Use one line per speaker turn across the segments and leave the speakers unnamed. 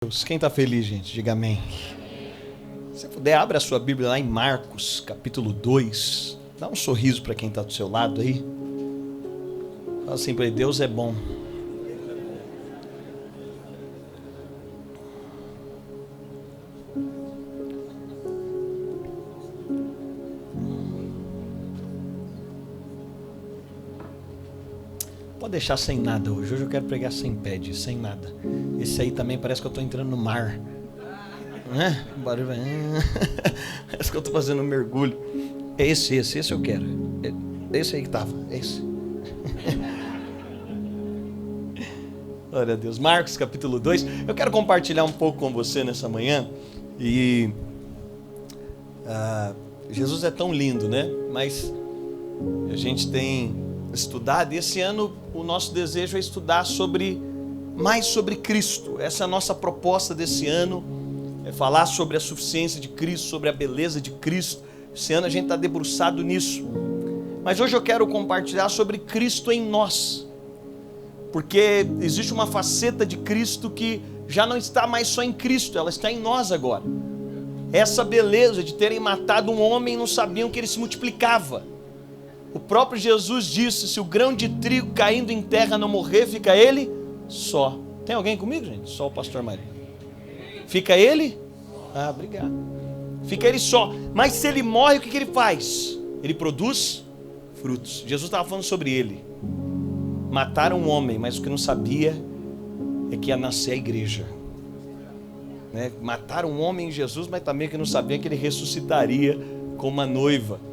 Deus. Quem está feliz, gente? Diga amém. Se puder, abre a sua Bíblia lá em Marcos, capítulo 2. Dá um sorriso para quem está do seu lado aí. Fala assim para ele: Deus é bom. Pode deixar sem nada hoje. Hoje eu quero pregar sem pad, sem nada. Esse aí também parece que eu estou entrando no mar. Né? O barulho vai... Parece que eu estou fazendo um mergulho. É esse eu quero. É esse aí que estava. É esse. Glória a Deus. Marcos capítulo 2. Eu quero compartilhar um pouco com você nessa manhã. E Jesus é tão lindo, né? Mas a gente tem estudado, e esse ano o nosso desejo é estudar mais sobre Cristo. Essa é a nossa proposta desse ano, é falar sobre a suficiência de Cristo, sobre a beleza de Cristo. Esse ano a gente está debruçado nisso, mas hoje eu quero compartilhar sobre Cristo em nós, porque existe uma faceta de Cristo que já não está mais só em Cristo, ela está em nós agora. Essa beleza de terem matado um homem e não sabiam que ele se multiplicava. O próprio Jesus disse: se o grão de trigo caindo em terra não morrer, fica ele só. Tem alguém comigo, gente? Só o pastor Maria. Fica ele? Ah, obrigado. Fica ele só. Mas se ele morre, o que ele faz? Ele produz frutos. Jesus estava falando sobre ele. Mataram um homem, mas o que não sabia é que ia nascer a igreja. Né? Mataram um homem em Jesus, mas também o que não sabia é que ele ressuscitaria como uma noiva.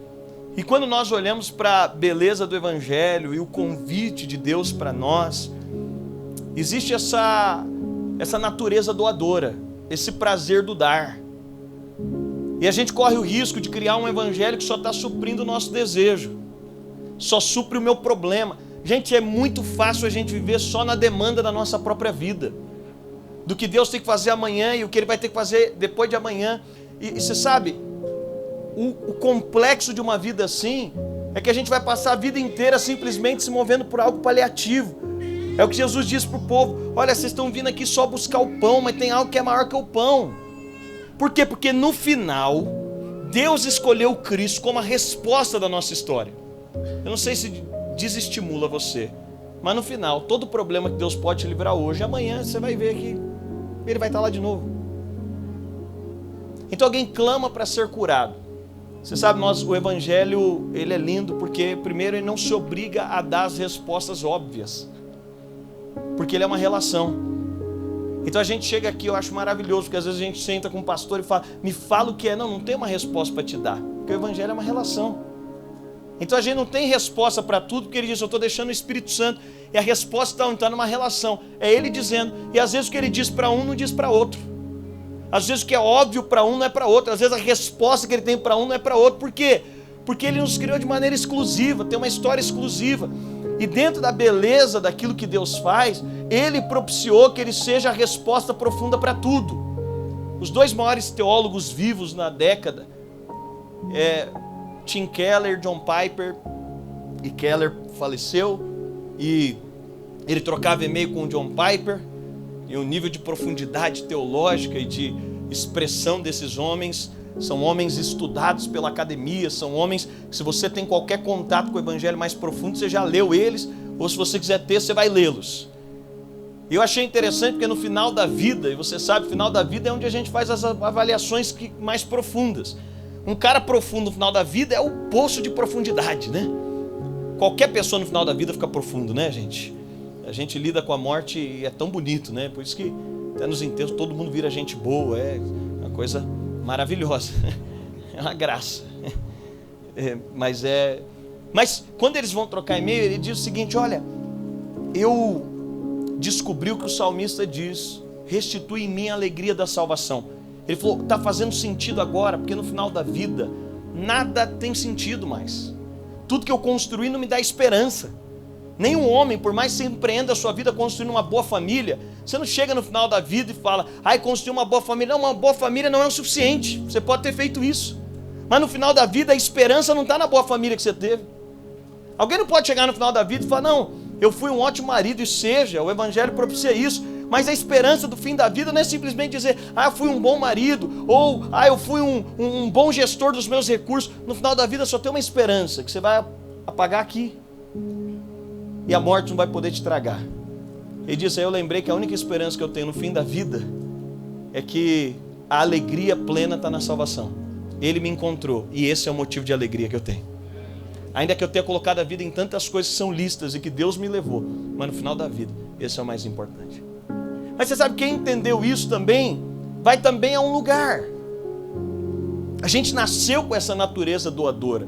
E quando nós olhamos para a beleza do Evangelho e o convite de Deus para nós, existe essa natureza doadora, esse prazer do dar. E a gente corre o risco de criar um Evangelho que só está suprindo o nosso desejo, só supre o meu problema. Gente, é muito fácil a gente viver só na demanda da nossa própria vida, do que Deus tem que fazer amanhã e o que Ele vai ter que fazer depois de amanhã. E você sabe, o complexo de uma vida assim é que a gente vai passar a vida inteira simplesmente se movendo por algo paliativo. É o que Jesus disse para o povo: olha, vocês estão vindo aqui só buscar o pão, mas tem algo que é maior que o pão. Por quê? Porque no final Deus escolheu Cristo como a resposta da nossa história. Eu não sei se desestimula você, mas no final, todo problema que Deus pode te livrar hoje, amanhã você vai ver que Ele vai estar lá de novo. Então alguém clama para ser curado. Você sabe, o Evangelho, ele é lindo porque, primeiro, ele não se obriga a dar as respostas óbvias, porque ele é uma relação. Então a gente chega aqui, eu acho maravilhoso, porque às vezes a gente senta com um pastor e fala: me fala o que é. Não tem uma resposta para te dar, porque o Evangelho é uma relação. Então a gente não tem resposta para tudo, porque ele diz: eu estou deixando o Espírito Santo, e a resposta está numa relação, é ele dizendo. E às vezes o que ele diz para um não diz para outro. Às vezes o que é óbvio para um não é para outro. Às vezes a resposta que ele tem para um não é para outro. Por quê? Porque ele nos criou de maneira exclusiva, tem uma história exclusiva. E dentro da beleza daquilo que Deus faz, Ele propiciou que Ele seja a resposta profunda para tudo. Os dois maiores teólogos vivos na década, Tim Keller, John Piper. E Keller faleceu, e ele trocava e-mail com o John Piper. E o nível de profundidade teológica e de expressão desses homens, são homens estudados pela academia, são homens que, se você tem qualquer contato com o Evangelho mais profundo, você já leu eles, ou se você quiser ter, você vai lê-los. E eu achei interessante porque no final da vida, e você sabe, o final da vida é onde a gente faz as avaliações mais profundas. Um cara profundo no final da vida é o poço de profundidade, né? Qualquer pessoa no final da vida fica profundo, né, gente? A gente lida com a morte e é tão bonito, né? Por isso que até nos enterros todo mundo vira gente boa, é uma coisa maravilhosa, é uma graça. Mas quando eles vão trocar e-mail, ele diz o seguinte: olha, eu descobri o que o salmista diz: restitui em mim a alegria da salvação. Ele falou: está fazendo sentido agora, porque no final da vida nada tem sentido mais. Tudo que eu construí não me dá esperança. Nenhum homem, por mais que você empreenda a sua vida construindo uma boa família, você não chega no final da vida e fala: ai, construí uma boa família. Não, uma boa família não é o suficiente. Você pode ter feito isso, mas no final da vida a esperança não está na boa família que você teve. Alguém não pode chegar no final da vida e falar: não, eu fui um ótimo marido, e seja, o Evangelho propicia isso, Mas a esperança do fim da vida não é simplesmente dizer, eu fui um bom marido, ou eu fui um bom gestor dos meus recursos. No final da vida só tem uma esperança, que você vai apagar aqui, e a morte não vai poder te tragar. Ele disse, eu lembrei que a única esperança que eu tenho no fim da vida é que a alegria plena está na salvação. Ele me encontrou, e esse é o motivo de alegria que eu tenho. Ainda que eu tenha colocado a vida em tantas coisas que são listas e que Deus me levou, mas no final da vida, esse é o mais importante. Mas você sabe, quem entendeu isso também, vai também a um lugar. A gente nasceu com essa natureza doadora.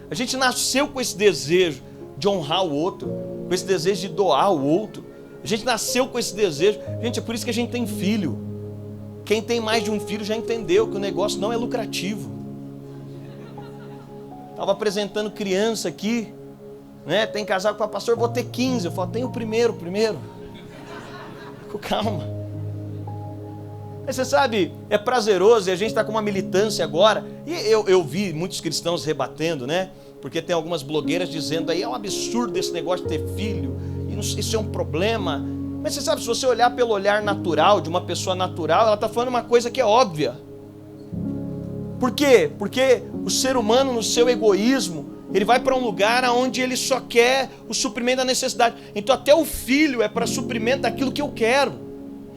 A gente nasceu com esse desejo de honrar o outro, com esse desejo de doar ao outro. A gente nasceu com esse desejo. Gente, é por isso que a gente tem filho. Quem tem mais de um filho já entendeu que o negócio não é lucrativo. Estava apresentando criança aqui, né? Tem casal que fala, pastor, vou ter 15. Eu falo, tem o primeiro. Calma. Mas você sabe, é prazeroso, e a gente está com uma militância agora, e eu vi muitos cristãos rebatendo, né? Porque tem algumas blogueiras dizendo aí, é um absurdo esse negócio de ter filho, e isso é um problema. Mas você sabe, se você olhar pelo olhar natural, de uma pessoa natural, ela está falando uma coisa que é óbvia. Por quê? Porque o ser humano, no seu egoísmo, ele vai para um lugar onde ele só quer o suprimento da necessidade. Então até o filho é para suprimento daquilo que eu quero.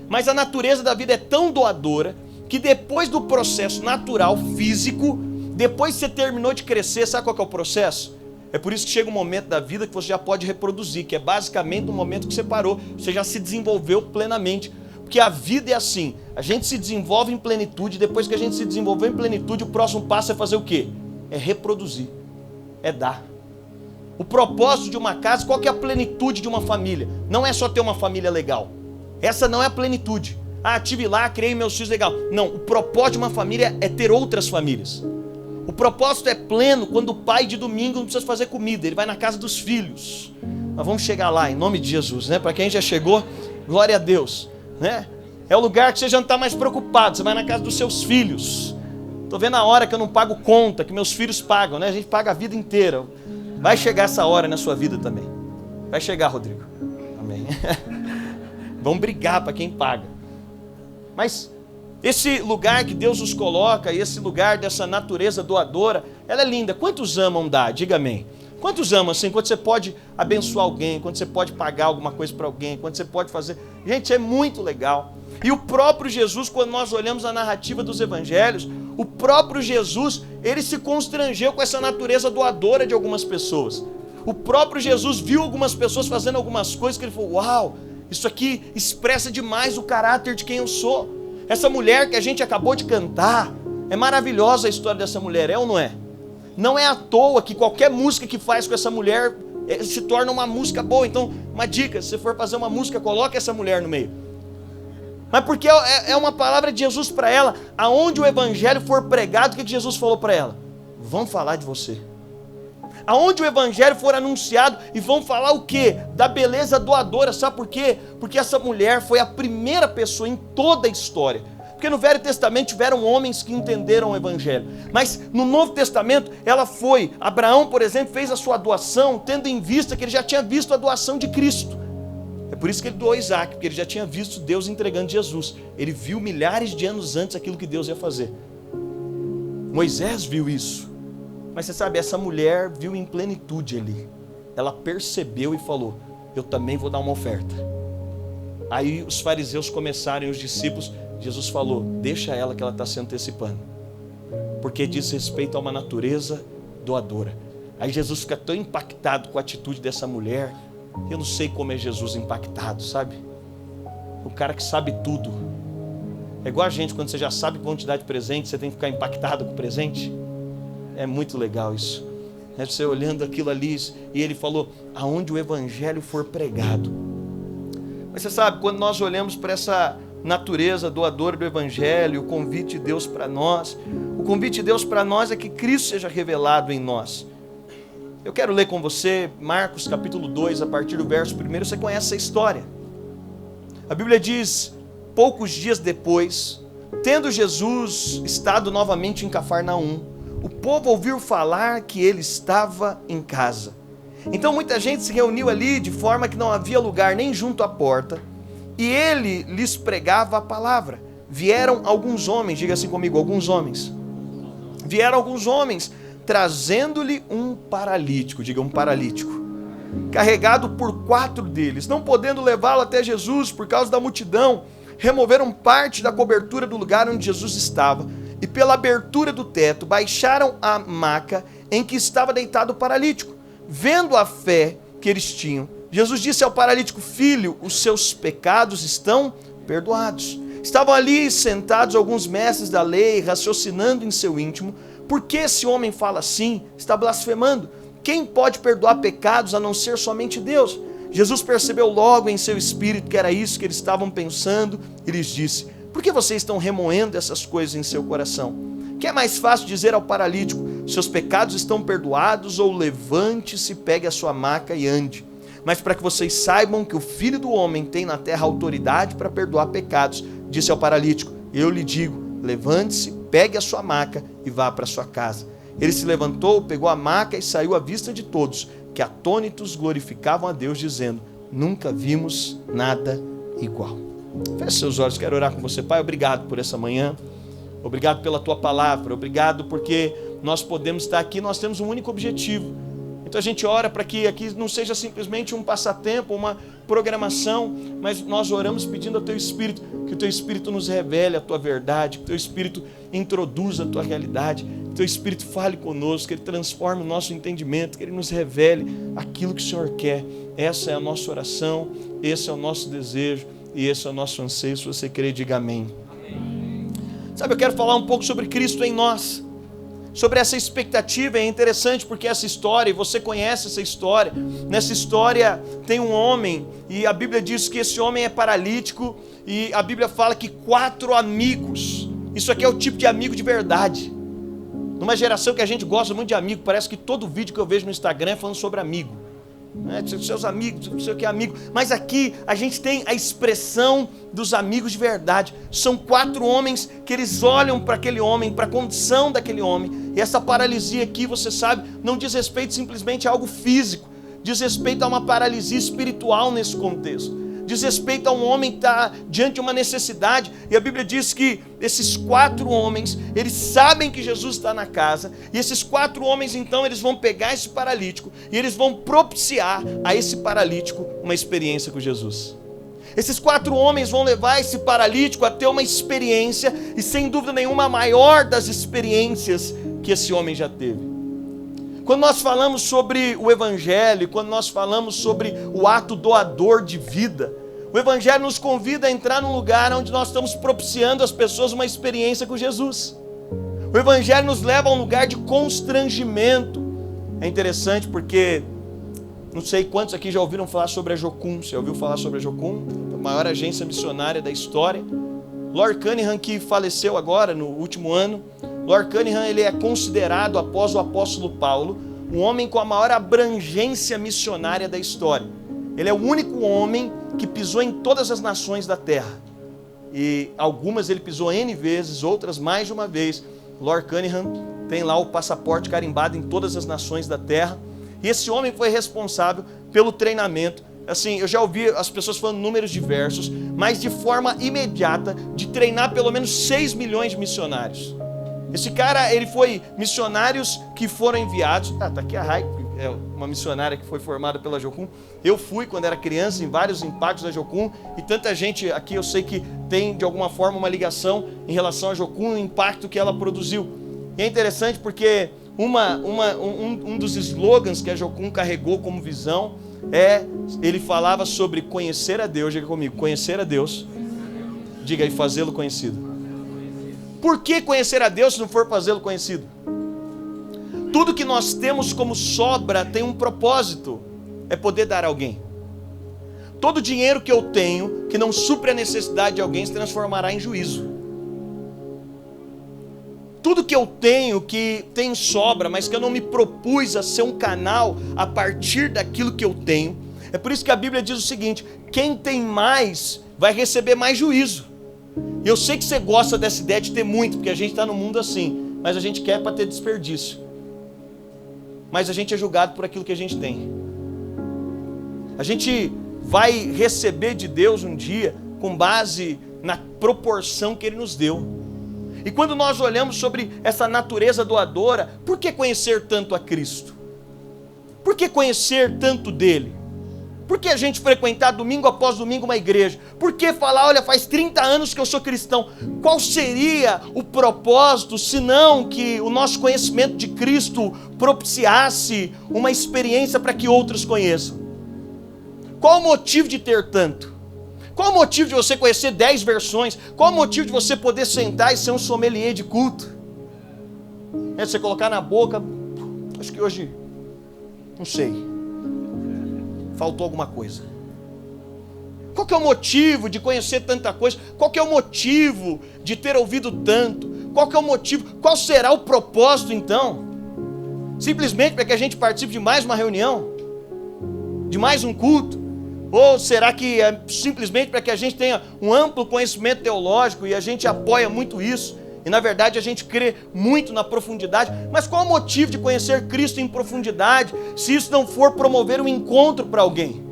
Mas a natureza da vida é tão doadora, que depois do processo natural, físico, depois que você terminou de crescer, sabe qual que é o processo? É por isso que chega um momento da vida que você já pode reproduzir, que é basicamente o momento que você parou, você já se desenvolveu plenamente. Porque a vida é assim, a gente se desenvolve em plenitude, depois que a gente se desenvolveu em plenitude, o próximo passo é fazer o quê? É reproduzir, é dar. O propósito de uma casa, qual que é a plenitude de uma família? Não é só ter uma família legal, essa não é a plenitude. Tive lá, criei meus filhos legal. Não, o propósito de uma família é ter outras famílias. O propósito é pleno quando o pai de domingo não precisa fazer comida, ele vai na casa dos filhos. Nós vamos chegar lá, em nome de Jesus, né? Para quem já chegou, glória a Deus. Né? É o lugar que você já não está mais preocupado, você vai na casa dos seus filhos. Estou vendo a hora que eu não pago conta, que meus filhos pagam, né? A gente paga a vida inteira. Vai chegar essa hora na sua vida também. Vai chegar, Rodrigo. Amém. Vamos brigar para quem paga. Mas esse lugar que Deus nos coloca, esse lugar dessa natureza doadora, ela é linda. Quantos amam dar? Diga amém. Quantos amam assim? Quando você pode abençoar alguém, quando você pode pagar alguma coisa para alguém, quando você pode fazer... Gente, é muito legal. E o próprio Jesus, quando nós olhamos a narrativa dos evangelhos, o próprio Jesus, ele se constrangeu com essa natureza doadora de algumas pessoas. O próprio Jesus viu algumas pessoas fazendo algumas coisas que ele falou, uau, isso aqui expressa demais o caráter de quem eu sou. Essa mulher que a gente acabou de cantar, é maravilhosa a história dessa mulher, é ou não é? Não é à toa que qualquer música que faz com essa mulher se torna uma música boa. Então, uma dica, se você for fazer uma música, coloque essa mulher no meio. Mas porque é uma palavra de Jesus para ela. Aonde o evangelho for pregado, o que Jesus falou para ela? Vão falar de você. Aonde o evangelho for anunciado, e vão falar o quê? Da beleza doadora. Sabe por quê? Porque essa mulher foi a primeira pessoa em toda a história. Porque no Velho Testamento tiveram homens que entenderam o evangelho. Mas no Novo Testamento, ela foi. Abraão, por exemplo, fez a sua doação, tendo em vista que ele já tinha visto a doação de Cristo. É por isso que ele doou Isaac, porque ele já tinha visto Deus entregando Jesus. Ele viu milhares de anos antes aquilo que Deus ia fazer. Moisés viu isso. Mas você sabe, essa mulher viu em plenitude ali. Ela percebeu e falou, eu também vou dar uma oferta. Aí os fariseus começaram, e os discípulos, Jesus falou, deixa ela que ela está se antecipando. Porque diz respeito a uma natureza doadora. Aí Jesus fica tão impactado com a atitude dessa mulher. Eu não sei como é Jesus impactado, sabe? O cara que sabe tudo. É igual a gente, quando você já sabe que vão te dar de presente, você tem que ficar impactado com o presente. É muito legal isso. É você olhando aquilo ali, e ele falou, aonde o evangelho for pregado. Mas você sabe, quando nós olhamos para essa natureza doadora do evangelho, o convite de Deus para nós, o convite de Deus para nós é que Cristo seja revelado em nós. Eu quero ler com você Marcos capítulo 2, a partir do verso 1, você conhece essa história. A Bíblia diz, poucos dias depois, tendo Jesus estado novamente em Cafarnaum, o povo ouviu falar que ele estava em casa. Então muita gente se reuniu ali de forma que não havia lugar nem junto à porta, e ele lhes pregava a palavra. Vieram alguns homens, diga assim comigo, alguns homens. Vieram alguns homens, trazendo-lhe um paralítico, diga um paralítico, carregado por 4 deles. Não podendo levá-lo até Jesus por causa da multidão, removeram parte da cobertura do lugar onde Jesus estava, e pela abertura do teto baixaram a maca em que estava deitado o paralítico. Vendo a fé que eles tinham, Jesus disse ao paralítico: filho, os seus pecados estão perdoados. Estavam ali sentados alguns mestres da lei, raciocinando em seu íntimo: por que esse homem fala assim? Está blasfemando. Quem pode perdoar pecados a não ser somente Deus? Jesus percebeu logo em seu espírito que era isso que eles estavam pensando e lhes disse: por que vocês estão remoendo essas coisas em seu coração? Que é mais fácil dizer ao paralítico: seus pecados estão perdoados, ou levante-se, pegue a sua maca e ande? Mas para que vocês saibam que o Filho do Homem tem na terra autoridade para perdoar pecados, disse ao paralítico: eu lhe digo, levante-se, pegue a sua maca e vá para sua casa. Ele se levantou, pegou a maca e saiu à vista de todos, que atônitos glorificavam a Deus, dizendo: nunca vimos nada igual. Feche seus olhos, quero orar com você. Pai, obrigado por essa manhã, obrigado pela tua palavra, obrigado porque nós podemos estar aqui, nós temos um único objetivo. Então a gente ora para que aqui não seja simplesmente um passatempo, uma programação, mas nós oramos pedindo ao Teu Espírito, que o Teu Espírito nos revele a Tua verdade, que o Teu Espírito introduza a Tua realidade, que o Teu Espírito fale conosco, que Ele transforme o nosso entendimento, que Ele nos revele aquilo que o Senhor quer. Essa é a nossa oração, esse é o nosso desejo e esse é o nosso anseio. Se você crer, diga amém. Amém. Sabe, eu quero falar um pouco sobre Cristo em nós. Sobre essa expectativa. É interessante porque essa história, e você conhece essa história, nessa história tem um homem, e a Bíblia diz que esse homem é paralítico, e a Bíblia fala que 4 amigos, isso aqui é o tipo de amigo de verdade, numa geração que a gente gosta muito de amigo, parece que todo vídeo que eu vejo no Instagram é falando sobre amigo, né? Seus amigos, não sei o que é amigo, mas aqui a gente tem a expressão dos amigos de verdade. São 4 homens que eles olham para aquele homem, para a condição daquele homem, e essa paralisia aqui, você sabe, não diz respeito simplesmente a algo físico, diz respeito a uma paralisia espiritual nesse contexto, diz respeito a um homem que está diante de uma necessidade, e a Bíblia diz que esses 4 homens, eles sabem que Jesus está na casa, e esses 4 homens então, eles vão pegar esse paralítico, e eles vão propiciar a esse paralítico uma experiência com Jesus. Esses 4 homens vão levar esse paralítico a ter uma experiência, e sem dúvida nenhuma a maior das experiências que esse homem já teve. Quando nós falamos sobre o Evangelho, quando nós falamos sobre o ato doador de vida, o Evangelho nos convida a entrar num lugar onde nós estamos propiciando às pessoas uma experiência com Jesus. O Evangelho nos leva a um lugar de constrangimento. É interessante porque, não sei quantos aqui já ouviram falar sobre a Jocum. Você ouviu falar sobre a Jocum? A maior agência missionária da história. Lord Cunningham, que faleceu agora no último ano, Lord Cunningham, ele é considerado, após o apóstolo Paulo, o homem com a maior abrangência missionária da história. Ele é o único homem que pisou em todas as nações da terra. E algumas ele pisou N vezes, outras mais de uma vez. Lord Cunningham tem lá o passaporte carimbado em todas as nações da terra. E esse homem foi responsável pelo treinamento. Assim, eu já ouvi as pessoas falando números diversos, mas de forma imediata, de treinar pelo menos 6 milhões de missionários. Esse cara, ele foi missionários que foram enviados. Tá aqui a Rai, é uma missionária que foi formada pela Jocum. Eu fui quando era criança em vários impactos da Jocum, e tanta gente aqui eu sei que tem de alguma forma uma ligação em relação à Jocum, o impacto que ela produziu. E é interessante porque um dos slogans que a Jocum carregou como visão ele falava sobre conhecer a Deus. Diga comigo, conhecer a Deus. Diga aí, fazê-lo conhecido. Por que conhecer a Deus se não for fazê-lo conhecido? Tudo que nós temos como sobra tem um propósito, é poder dar a alguém. Todo dinheiro que eu tenho, que não supre a necessidade de alguém, se transformará em juízo. Tudo que eu tenho, que tem sobra, mas que eu não me propus a ser um canal a partir daquilo que eu tenho, é por isso que a Bíblia diz o seguinte: quem tem mais, vai receber mais juízo. Eu sei que você gosta dessa ideia de ter muito, porque a gente está no mundo assim, mas a gente quer para ter desperdício. Mas a gente é julgado por aquilo que a gente tem. A gente vai receber de Deus um dia com base na proporção que Ele nos deu. E quando nós olhamos sobre essa natureza doadora, por que conhecer tanto a Cristo? Por que conhecer tanto dele? Por que a gente frequentar domingo após domingo uma igreja? Por que falar, olha, faz 30 anos que eu sou cristão? Qual seria o propósito, senão que o nosso conhecimento de Cristo propiciasse uma experiência para que outros conheçam? Qual o motivo de ter tanto? Qual o motivo de você conhecer 10 versões? Qual o motivo de você poder sentar e ser um sommelier de culto? É você colocar na boca, acho que hoje, não sei, faltou alguma coisa. Qual que é o motivo de conhecer tanta coisa? Qual que é o motivo de ter ouvido tanto? Qual que é o motivo? Qual será o propósito então? Simplesmente para que a gente participe de mais uma reunião? De mais um culto? Ou será que é simplesmente para que a gente tenha um amplo conhecimento teológico e a gente apoia muito isso? E na verdade a gente crê muito na profundidade. Mas qual o motivo de conhecer Cristo em profundidade, se isso não for promover um encontro para alguém?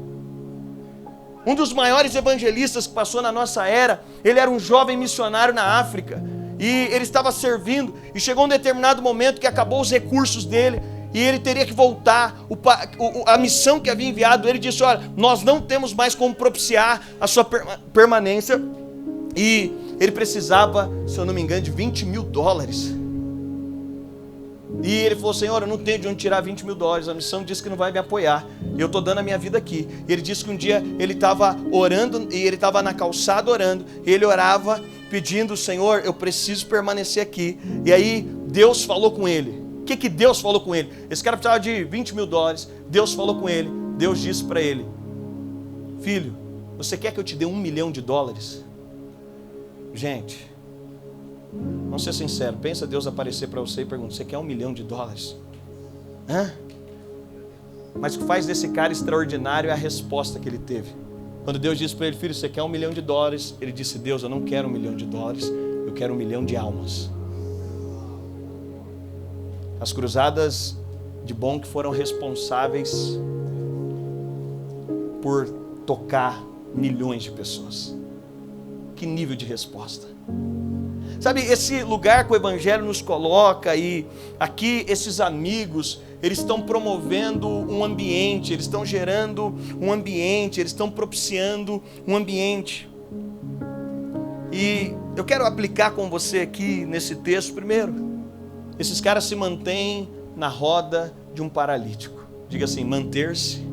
Um dos maiores evangelistas que passou na nossa era, ele era um jovem missionário na África. E ele estava servindo, e chegou um determinado momento que acabou os recursos dele, e ele teria que voltar, a missão que havia enviado, ele disse, olha, nós não temos mais como propiciar a sua permanência, e ele precisava, se eu não me engano, de $20 mil. E ele falou, Senhor, eu não tenho de onde tirar $20 mil, a missão disse que não vai me apoiar, e eu estou dando a minha vida aqui. E ele disse que um dia ele estava orando, e ele estava na calçada orando, e ele orava pedindo, Senhor, eu preciso permanecer aqui. E aí Deus falou com ele. O que Deus falou com ele? Esse cara precisava de $20 mil, Deus falou com ele, Deus disse para ele, filho, você quer que eu te dê $1 milhão? Gente, vamos ser sinceros, pensa Deus aparecer para você e pergunta, você quer $1 milhão? Hã? Mas o que faz desse cara extraordinário é a resposta que ele teve. Quando Deus disse para ele, filho, você quer $1 milhão? Ele disse, Deus, eu não quero $1 milhão, eu quero $1 milhão de almas. As cruzadas de bom que foram responsáveis por tocar milhões de pessoas. Que nível de resposta. Sabe, esse lugar que o Evangelho nos coloca, e aqui esses amigos, eles estão promovendo um ambiente, eles estão gerando um ambiente, eles estão propiciando um ambiente. E eu quero aplicar com você aqui nesse texto. Primeiro, esses caras se mantêm na roda de um paralítico. Diga assim, manter-se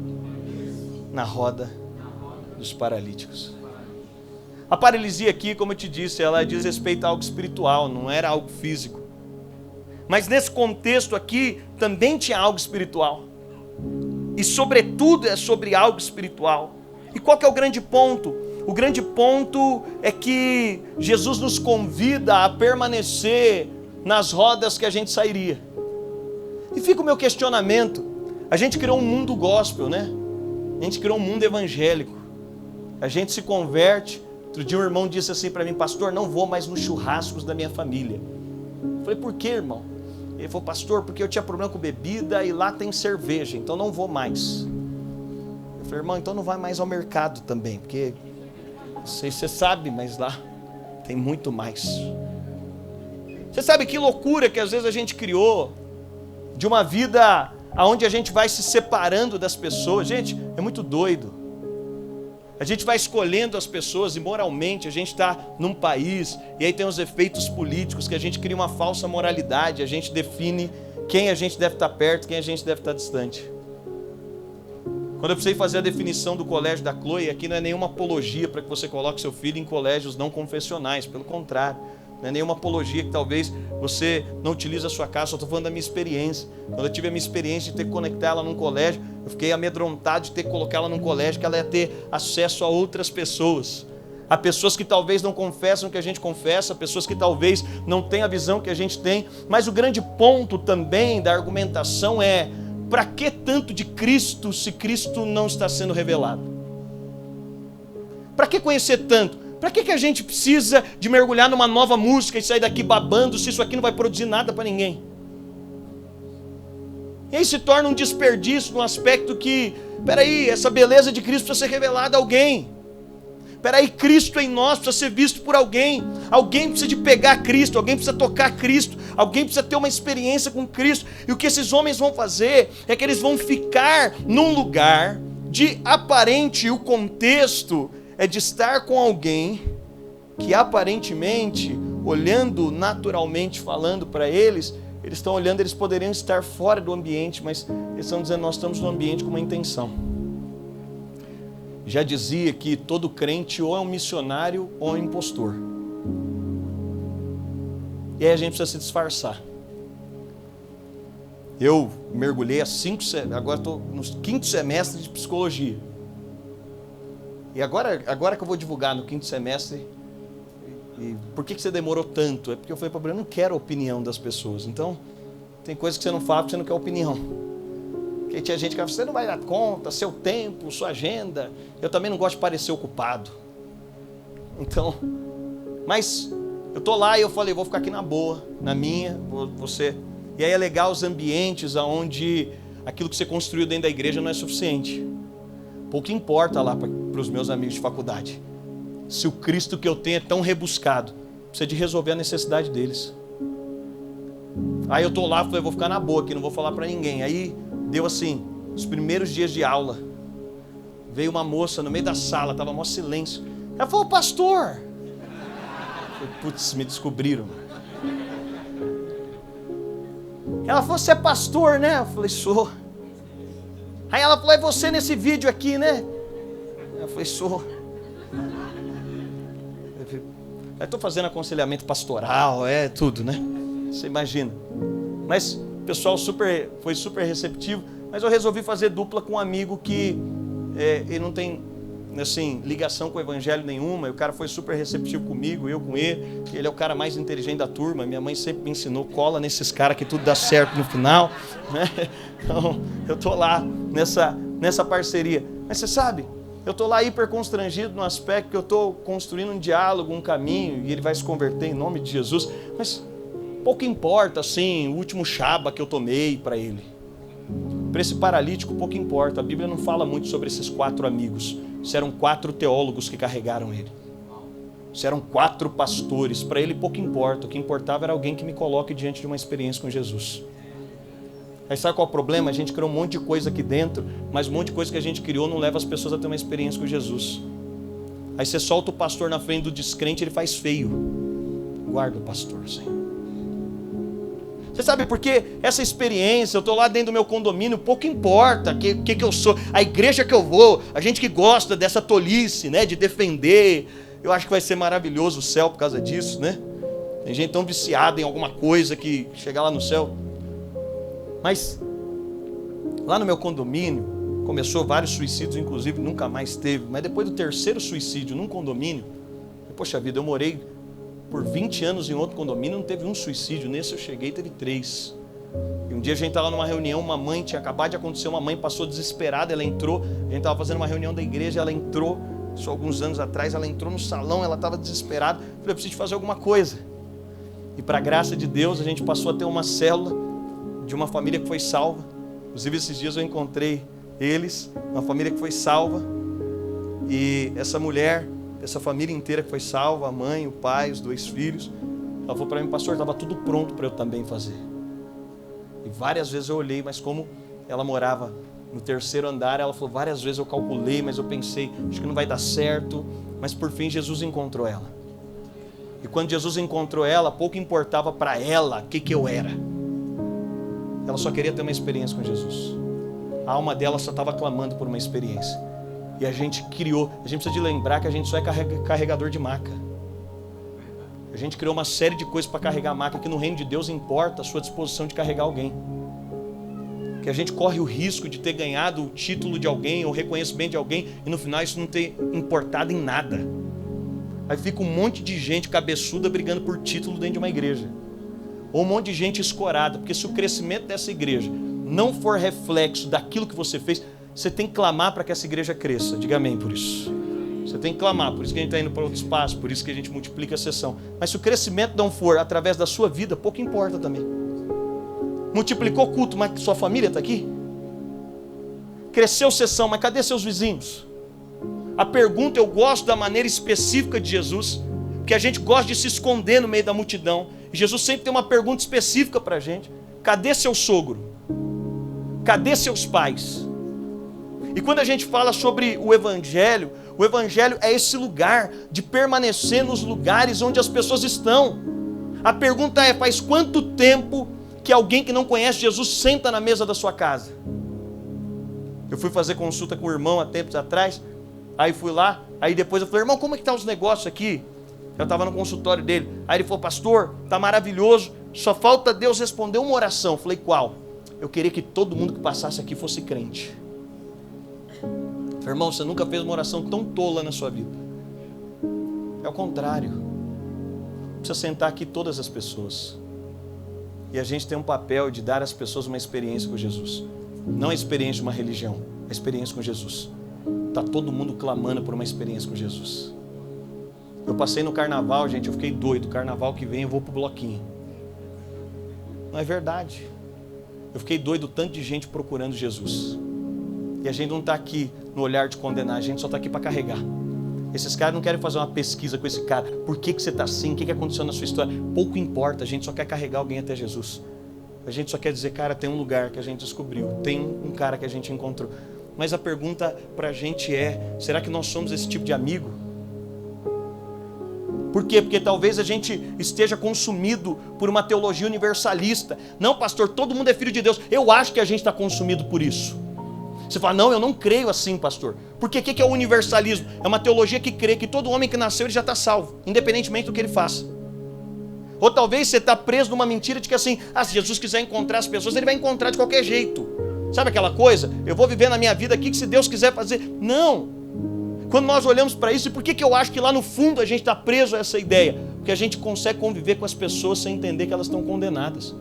na roda dos paralíticos. A paralisia aqui, como eu te disse, ela diz respeito a algo espiritual, não era algo físico. Mas nesse contexto aqui, também tinha algo espiritual. E sobretudo é sobre algo espiritual. E qual que é o grande ponto? O grande ponto é que Jesus nos convida a permanecer nas rodas que a gente sairia. E fica o meu questionamento. A gente criou um mundo gospel, né? A gente criou um mundo evangélico. A gente se converte. Outro dia um irmão disse assim para mim, pastor, não vou mais nos churrascos da minha família. Eu falei, por quê, irmão? Ele falou, pastor, porque eu tinha problema com bebida e lá tem cerveja, então não vou mais. Eu falei, irmão, então não vai mais ao mercado também, porque não sei se você sabe, mas lá tem muito mais. Você sabe que loucura que às vezes a gente criou de uma vida onde a gente vai se separando das pessoas. Gente, é muito doido. A gente vai escolhendo as pessoas e moralmente a gente está num país e aí tem os efeitos políticos que a gente cria uma falsa moralidade, a gente define quem a gente deve estar perto, quem a gente deve estar distante. Quando eu precisei fazer a definição do colégio da Chloe, aqui não é nenhuma apologia para que você coloque seu filho em colégios não confessionais, pelo contrário. Não é nenhuma apologia que talvez você não utilize a sua casa, só estou falando da minha experiência. Quando eu tive a minha experiência de ter que conectar ela num colégio, eu fiquei amedrontado de ter que colocar ela num colégio que ela ia ter acesso a outras pessoas. A pessoas que talvez não confessam o que a gente confessa, pessoas que talvez não tenham a visão que a gente tem. Mas o grande ponto também da argumentação é, para que tanto de Cristo se Cristo não está sendo revelado? Para que conhecer tanto? Para que a gente precisa de mergulhar numa nova música e sair daqui babando se isso aqui não vai produzir nada para ninguém? E aí se torna um desperdício no aspecto que, peraí, essa beleza de Cristo precisa ser revelada a alguém. Peraí, Cristo em nós precisa ser visto por alguém. Alguém precisa de pegar Cristo, alguém precisa tocar Cristo, alguém precisa ter uma experiência com Cristo. E o que esses homens vão fazer é que eles vão ficar num lugar de aparente, o contexto é de estar com alguém que aparentemente, olhando naturalmente, falando para eles estão olhando, eles poderiam estar fora do ambiente, mas eles estão dizendo, nós estamos no ambiente com uma intenção. Já dizia que todo crente ou é um missionário ou é um impostor. E aí a gente precisa se disfarçar. Eu mergulhei agora estou no 5º semestre de psicologia. E agora que eu vou divulgar no 5º semestre, e por que você demorou tanto? É porque eu falei para o Bruno, eu não quero a opinião das pessoas. Então, tem coisas que você não fala porque você não quer opinião. Porque tinha gente que fala, você não vai dar conta, seu tempo, sua agenda. Eu também não gosto de parecer ocupado. Então, mas eu estou lá e eu falei, vou ficar aqui na boa, na minha, você. E aí é legal os ambientes onde aquilo que você construiu dentro da igreja não é suficiente. Pouco importa lá para os meus amigos de faculdade. Se o Cristo que eu tenho é tão rebuscado, precisa de resolver a necessidade deles. Aí eu estou lá, falei, vou ficar na boa aqui, não vou falar para ninguém. Aí deu assim, os primeiros dias de aula, veio uma moça no meio da sala, estava mó silêncio. Ela falou, pastor. Eu falei, putz, me descobriram. Ela falou, você é pastor, né? Eu falei, sou. Aí ela falou, é você nesse vídeo aqui, né? Eu falei, sou. Eu estou fazendo aconselhamento pastoral, é tudo, né? Você imagina. Mas o pessoal foi super receptivo, mas eu resolvi fazer dupla com um amigo que ele não tem assim, ligação com o evangelho nenhuma, e o cara foi super receptivo comigo, eu com ele. Ele é o cara mais inteligente da turma, minha mãe sempre me ensinou, cola nesses caras que tudo dá certo no final, né? Então, eu estou lá nessa parceria. Mas você sabe, eu estou lá hiper constrangido no aspecto que eu estou construindo um diálogo, um caminho, e ele vai se converter em nome de Jesus, mas pouco importa, assim, o último chaba que eu tomei para ele. Para esse paralítico, pouco importa. A Bíblia não fala muito sobre esses 4 amigos. Isso eram 4 teólogos que carregaram ele. Isso eram 4 pastores. Para ele, pouco importa. O que importava era alguém que me coloque diante de uma experiência com Jesus. Aí sabe qual é o problema? A gente criou um monte de coisa aqui dentro, mas um monte de coisa que a gente criou não leva as pessoas a ter uma experiência com Jesus. Aí você solta o pastor na frente do descrente, ele faz feio. Guarda o pastor, Senhor. Você sabe por quê? Essa experiência, eu estou lá dentro do meu condomínio, pouco importa o que eu sou, a igreja que eu vou, a gente que gosta dessa tolice, né, de defender, eu acho que vai ser maravilhoso o céu por causa disso, né? Tem gente tão viciada em alguma coisa que chegar lá no céu. Mas, lá no meu condomínio, começou vários suicídios, inclusive nunca mais teve, mas depois do 3º suicídio num condomínio, poxa vida, eu morei por 20 anos em outro condomínio, não teve um suicídio. Nesse eu cheguei e teve 3. E um dia a gente estava numa reunião, uma mãe, tinha acabado de acontecer, uma mãe passou desesperada, ela entrou, a gente estava fazendo uma reunião da igreja, ela entrou, isso alguns anos atrás, ela entrou no salão, ela estava desesperada, eu falei, eu preciso fazer alguma coisa. E para a graça de Deus, a gente passou a ter uma célula de uma família que foi salva. Inclusive esses dias eu encontrei eles, uma família que foi salva, e essa mulher, essa família inteira que foi salva, a mãe, o pai, os 2 filhos, ela falou para mim, pastor, estava tudo pronto para eu também fazer. E várias vezes eu olhei, mas como ela morava no 3º andar, ela falou, várias vezes eu calculei, mas eu pensei, acho que não vai dar certo, mas por fim Jesus encontrou ela. E quando Jesus encontrou ela, pouco importava para ela o que eu era. Ela só queria ter uma experiência com Jesus. A alma dela só estava clamando por uma experiência. E a gente criou, a gente precisa de lembrar que a gente só é carregador de maca. A gente criou uma série de coisas para carregar a maca, que no reino de Deus importa a sua disposição de carregar alguém. Que a gente corre o risco de ter ganhado o título de alguém, ou o reconhecimento de alguém, e no final isso não ter importado em nada. Aí fica um monte de gente cabeçuda brigando por título dentro de uma igreja. Ou um monte de gente escorada, porque se o crescimento dessa igreja não for reflexo daquilo que você fez, você tem que clamar para que essa igreja cresça. Diga amém por isso. Você tem que clamar, por isso que a gente está indo para outro espaço, por isso que a gente multiplica a sessão. Mas se o crescimento não for através da sua vida, pouco importa também. Multiplicou culto, mas sua família está aqui? Cresceu sessão, mas cadê seus vizinhos? A pergunta, eu gosto da maneira específica de Jesus, porque a gente gosta de se esconder no meio da multidão. E Jesus sempre tem uma pergunta específica para a gente. Cadê seu sogro? Cadê seus pais? E quando a gente fala sobre o Evangelho é esse lugar de permanecer nos lugares onde as pessoas estão. A pergunta é, faz quanto tempo que alguém que não conhece Jesus senta na mesa da sua casa? Eu fui fazer consulta com o irmão há tempos atrás, aí fui lá, aí depois eu falei, irmão, como é que estão os negócios aqui? Eu estava no consultório dele, aí ele falou, pastor, está maravilhoso, só falta Deus responder uma oração. Eu falei, qual? Eu queria que todo mundo que passasse aqui fosse crente. Eu falei, irmão, você nunca fez uma oração tão tola na sua vida. É o contrário. Precisa sentar aqui todas as pessoas. E a gente tem um papel de dar às pessoas uma experiência com Jesus. Não a experiência de uma religião, a experiência com Jesus. Está todo mundo clamando por uma experiência com Jesus. Eu passei no carnaval, gente, eu fiquei doido. Carnaval que vem eu vou pro bloquinho. Não é verdade. Eu fiquei doido, tanto de gente procurando Jesus. E a gente não está aqui no olhar de condenar, a gente só está aqui para carregar. Esses caras não querem fazer uma pesquisa com esse cara. Por que você está assim? O que aconteceu na sua história? Pouco importa, a gente só quer carregar alguém até Jesus. A gente só quer dizer, cara, tem um lugar que a gente descobriu, tem um cara que a gente encontrou. Mas a pergunta para a gente é, será que nós somos esse tipo de amigo? Por quê? Porque talvez a gente esteja consumido por uma teologia universalista. Não, pastor, todo mundo é filho de Deus. Eu acho que a gente está consumido por isso. Você fala, não, eu não creio assim, pastor. Porque o que é o universalismo? É uma teologia que crê que todo homem que nasceu ele já está salvo, independentemente do que ele faça. Ou talvez você está preso numa mentira de que assim, se Jesus quiser encontrar as pessoas, ele vai encontrar de qualquer jeito. Sabe aquela coisa? Eu vou viver na minha vida aqui que se Deus quiser fazer. Não. Quando nós olhamos para isso, e por que eu acho que lá no fundo a gente está preso a essa ideia? Porque a gente consegue conviver com as pessoas sem entender que elas estão condenadas.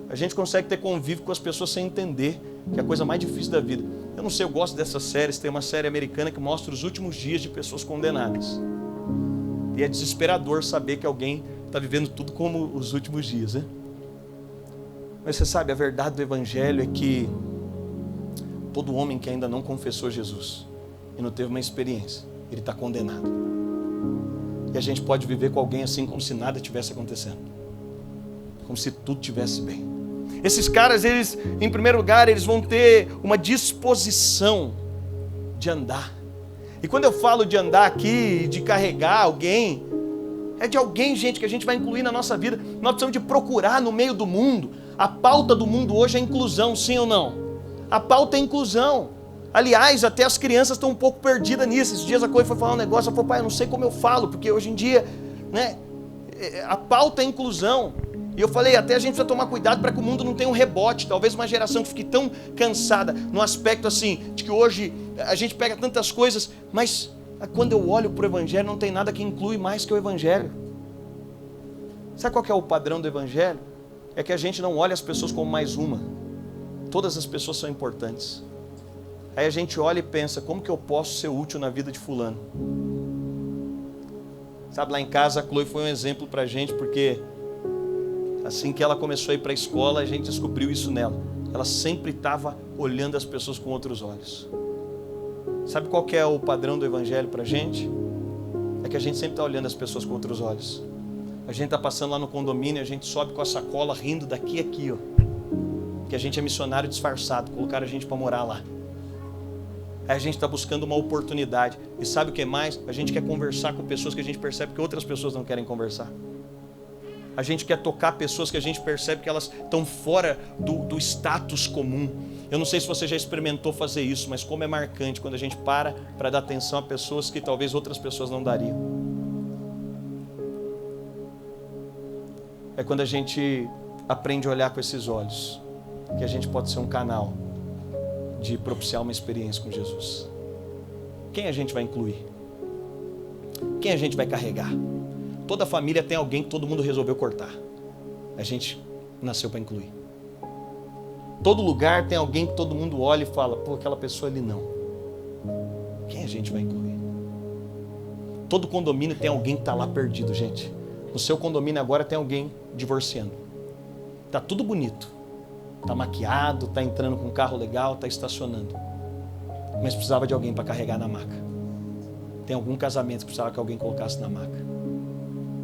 A gente consegue ter convívio com as pessoas sem entender que é a coisa mais difícil da vida. Eu não sei, eu gosto dessas séries, tem uma série americana que mostra os últimos dias de pessoas condenadas. E é desesperador saber que alguém está vivendo tudo como os últimos dias, né? Mas você sabe, a verdade do Evangelho é que todo homem que ainda não confessou Jesus e não teve uma experiência, ele está condenado. E a gente pode viver com alguém assim como se nada tivesse acontecendo. Como se tudo estivesse bem. Esses caras, eles, em primeiro lugar, eles vão ter uma disposição de andar. E quando eu falo de andar aqui, de carregar alguém, é de alguém, gente, que a gente vai incluir na nossa vida. Nós precisamos de procurar no meio do mundo. A pauta do mundo hoje é inclusão, sim ou não? A pauta é inclusão. Aliás, até as crianças estão um pouco perdidas nisso. Esses dias a Coisa foi falar um negócio, ela falou, pai, eu não sei como eu falo, porque hoje em dia, né, a pauta é inclusão. E eu falei, até a gente precisa tomar cuidado para que o mundo não tenha um rebote. Talvez uma geração que fique tão cansada no aspecto assim, de que hoje a gente pega tantas coisas, mas quando eu olho para o Evangelho não tem nada que inclui mais que o Evangelho. Sabe qual que é o padrão do Evangelho? É que a gente não olha as pessoas como mais uma. Todas as pessoas são importantes. Aí a gente olha e pensa, como que eu posso ser útil na vida de fulano? Sabe, lá em casa a Chloe foi um exemplo para a gente, porque assim que ela começou a ir para a escola, a gente descobriu isso nela. Ela sempre estava olhando as pessoas com outros olhos. Sabe qual que é o padrão do Evangelho para a gente? É que a gente sempre está olhando as pessoas com outros olhos. A gente está passando lá no condomínio, a gente sobe com a sacola rindo daqui e aqui, ó. Que a gente é missionário disfarçado, colocaram a gente para morar lá. Aí a gente está buscando uma oportunidade. E sabe o que mais? A gente quer conversar com pessoas que a gente percebe que outras pessoas não querem conversar. A gente quer tocar pessoas que a gente percebe que elas estão fora do status comum. Eu não sei se você já experimentou fazer isso, mas como é marcante quando a gente para dar atenção a pessoas que talvez outras pessoas não dariam. É quando a gente aprende a olhar com esses olhos, que a gente pode ser um canal de propiciar uma experiência com Jesus. Quem a gente vai incluir? Quem a gente vai carregar? Toda família tem alguém que todo mundo resolveu cortar. A gente nasceu para incluir. Todo lugar tem alguém que todo mundo olha e fala, pô, aquela pessoa ali não. Quem a gente vai incluir? Todo condomínio tem alguém que está lá perdido, gente. No seu condomínio agora tem alguém divorciando. Está tudo bonito. Está maquiado, está entrando com um carro legal, está estacionando. mas precisava de alguém para carregar na maca. Tem algum casamento que precisava que alguém colocasse na maca.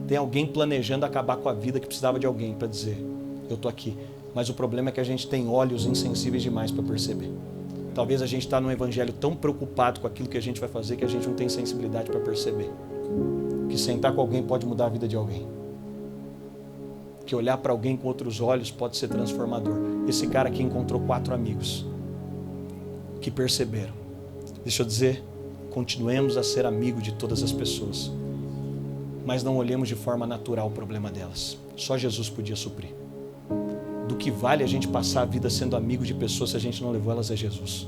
Tem alguém planejando acabar com a vida que precisava de alguém para dizer, eu estou aqui. Mas o problema é que a gente tem olhos insensíveis demais para perceber. Talvez a gente está num evangelho tão preocupado com aquilo que a gente vai fazer que a gente não tem sensibilidade para perceber. Que sentar com alguém pode mudar a vida de alguém. Que olhar para alguém com outros olhos pode ser transformador. Esse cara aqui encontrou 4 amigos que perceberam. Deixa eu dizer, continuemos a ser amigo de todas as pessoas, mas não olhemos de forma natural o problema delas. Só Jesus podia suprir. Do que vale a gente passar a vida sendo amigo de pessoas se a gente não levou elas a Jesus?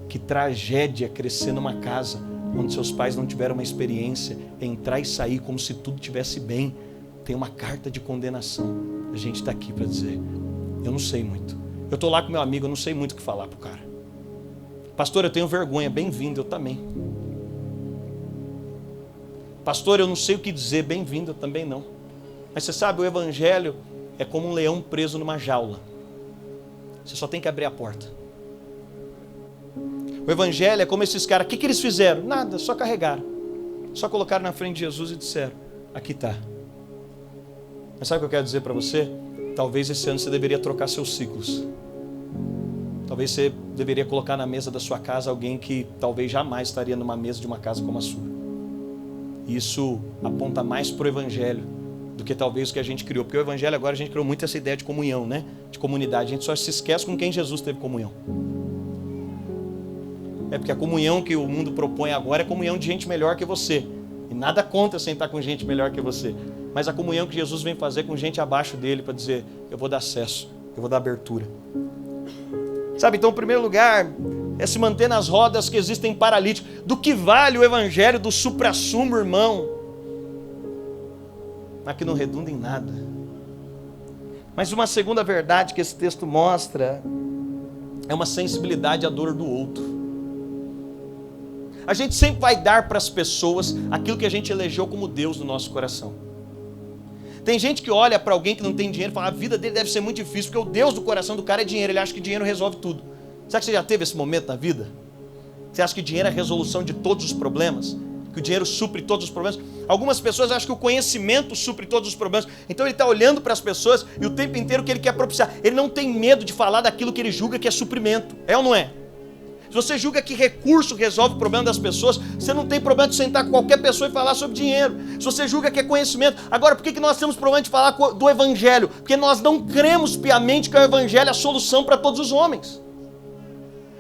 Que tragédia crescer numa casa onde seus pais não tiveram uma experiência, entrar e sair como se tudo estivesse bem. Tem uma carta de condenação. A gente está aqui para dizer, eu não sei muito. Eu estou lá com meu amigo, eu não sei muito o que falar para o cara. Pastor, eu tenho vergonha. Bem-vindo, eu também. Pastor, eu não sei o que dizer. Bem-vindo, eu também não. Mas você sabe, o evangelho é como um leão preso numa jaula. Você só tem que abrir a porta. O evangelho é como esses caras. O que eles fizeram? Nada, só carregaram. Só colocaram na frente de Jesus e disseram, aqui está. Mas sabe o que eu quero dizer para você? Talvez esse ano você deveria trocar seus ciclos. Talvez você deveria colocar na mesa da sua casa alguém que talvez jamais estaria numa mesa de uma casa como a sua. Isso aponta mais para o evangelho do que talvez o que a gente criou. Porque o evangelho agora a gente criou muito essa ideia de comunhão, né? De comunidade. A gente só se esquece com quem Jesus teve comunhão. É porque a comunhão que o mundo propõe agora é comunhão de gente melhor que você. E nada contra sentar com gente melhor que você. Mas a comunhão que Jesus vem fazer com gente abaixo dele para dizer, eu vou dar acesso, eu vou dar abertura. Sabe, então, em primeiro lugar, é se manter nas rodas que existem paralíticos. Do que vale o evangelho do suprassumo, irmão? Mas que não redunda em nada. Mas uma segunda verdade que esse texto mostra é uma sensibilidade à dor do outro. A gente sempre vai dar para as pessoas aquilo que a gente elegeu como Deus no nosso coração. Tem gente que olha para alguém que não tem dinheiro e fala, a vida dele deve ser muito difícil, porque o Deus do coração do cara é dinheiro, ele acha que dinheiro resolve tudo. Será que você já teve esse momento na vida? Você acha que dinheiro é a resolução de todos os problemas? Que o dinheiro supre todos os problemas? Algumas pessoas acham que o conhecimento supre todos os problemas. Então ele está olhando para as pessoas e o tempo inteiro que ele quer propiciar. Ele não tem medo de falar daquilo que ele julga que é suprimento. É ou não é? Se você julga que recurso resolve o problema das pessoas, você não tem problema de sentar com qualquer pessoa e falar sobre dinheiro. Se você julga que é conhecimento, agora por que nós temos problema de falar do evangelho? Porque nós não cremos piamente que o evangelho é a solução para todos os homens.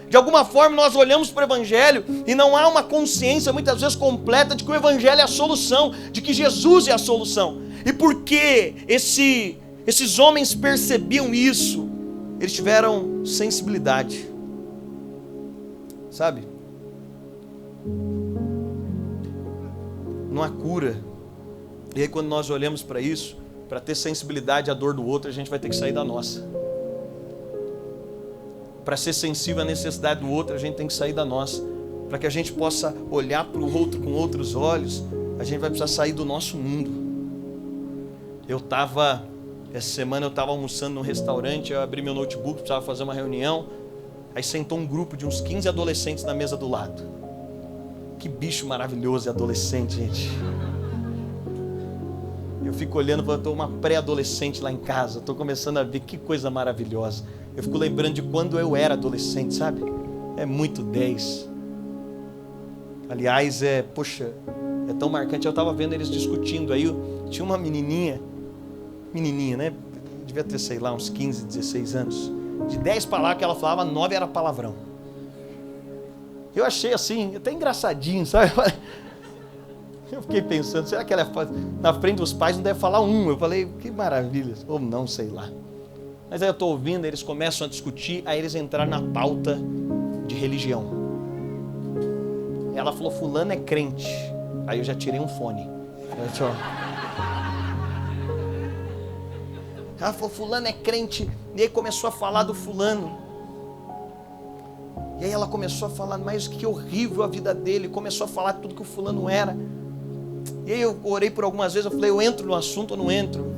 De alguma forma nós olhamos para o evangelho e não há uma consciência muitas vezes completa de que o evangelho é a solução, de que Jesus é a solução. E por que esses homens percebiam isso? Eles tiveram sensibilidade. Sabe? Não há cura. E aí quando nós olhamos para isso, para ter sensibilidade à dor do outro, a gente vai ter que sair da nossa. Para ser sensível à necessidade do outro, a gente tem que sair da nossa. Para que a gente possa olhar para o outro com outros olhos, a gente vai precisar sair do nosso mundo. Essa semana eu estava almoçando num restaurante, eu abri meu notebook, precisava fazer uma reunião. Aí sentou um grupo de uns 15 adolescentes na mesa do lado. Que bicho maravilhoso é adolescente, gente. Eu fico olhando, eu estou uma pré-adolescente lá em casa, estou começando a ver que coisa maravilhosa. Eu fico lembrando de quando eu era adolescente, sabe? É muito 10. Aliás, é tão marcante. Eu estava vendo eles discutindo aí, tinha uma menininha, né? Devia ter, sei lá, uns 15, 16 anos. De 10 palavras que ela falava, 9 era palavrão. Eu achei assim, até engraçadinho, sabe? Eu fiquei pensando, será que ela na frente dos pais não deve falar um? Eu falei, que maravilha. Ou não, sei lá. Mas aí eu estou ouvindo, eles começam a discutir, aí eles entraram na pauta de religião. Ela falou, fulano é crente. Aí eu já tirei um fone. Ela falou, fulano é crente. E aí começou a falar do fulano. E aí ela começou a falar, mas que horrível a vida dele. Começou a falar tudo que o fulano era. E aí eu orei por algumas vezes, eu falei, eu entro no assunto ou não entro?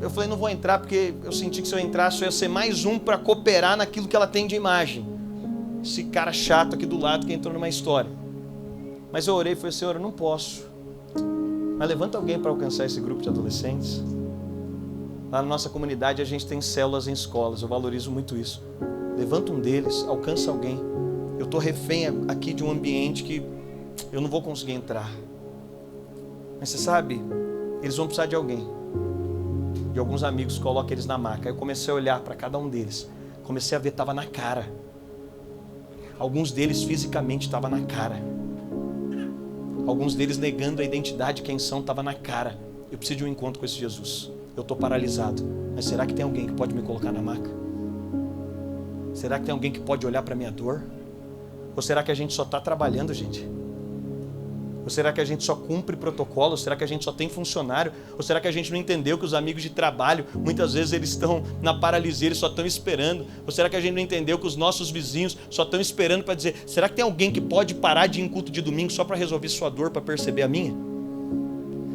Eu falei, não vou entrar, porque eu senti que se eu entrasse eu ia ser mais um para cooperar naquilo que ela tem de imagem. esse cara chato aqui do lado que entrou numa história. Mas eu orei e falei, Senhor, eu não posso. Mas levanta alguém para alcançar esse grupo de adolescentes. Lá na nossa comunidade a gente tem células em escolas, eu valorizo muito isso. Levanta um deles, alcança alguém. Eu estou refém aqui de um ambiente que eu não vou conseguir entrar. Mas você sabe, eles vão precisar de alguém. De alguns amigos, coloca eles na maca. Aí eu comecei a olhar para cada um deles. Comecei a ver, estava na cara. Alguns deles fisicamente estava na cara. Alguns deles negando a identidade, quem são, estava na cara. Eu preciso de um encontro com esse Jesus. Eu estou paralisado. Mas será que tem alguém que pode me colocar na maca? Será que tem alguém que pode olhar para a minha dor? Ou será que a gente só está trabalhando, gente? Ou será que a gente só cumpre protocolo? Ou será que a gente só tem funcionário? Ou será que a gente não entendeu que os amigos de trabalho, muitas vezes eles estão na paralisia, eles só estão esperando? Ou será que a gente não entendeu que os nossos vizinhos só estão esperando para dizer, será que tem alguém que pode parar de ir em culto de domingo só para resolver sua dor, para perceber a minha?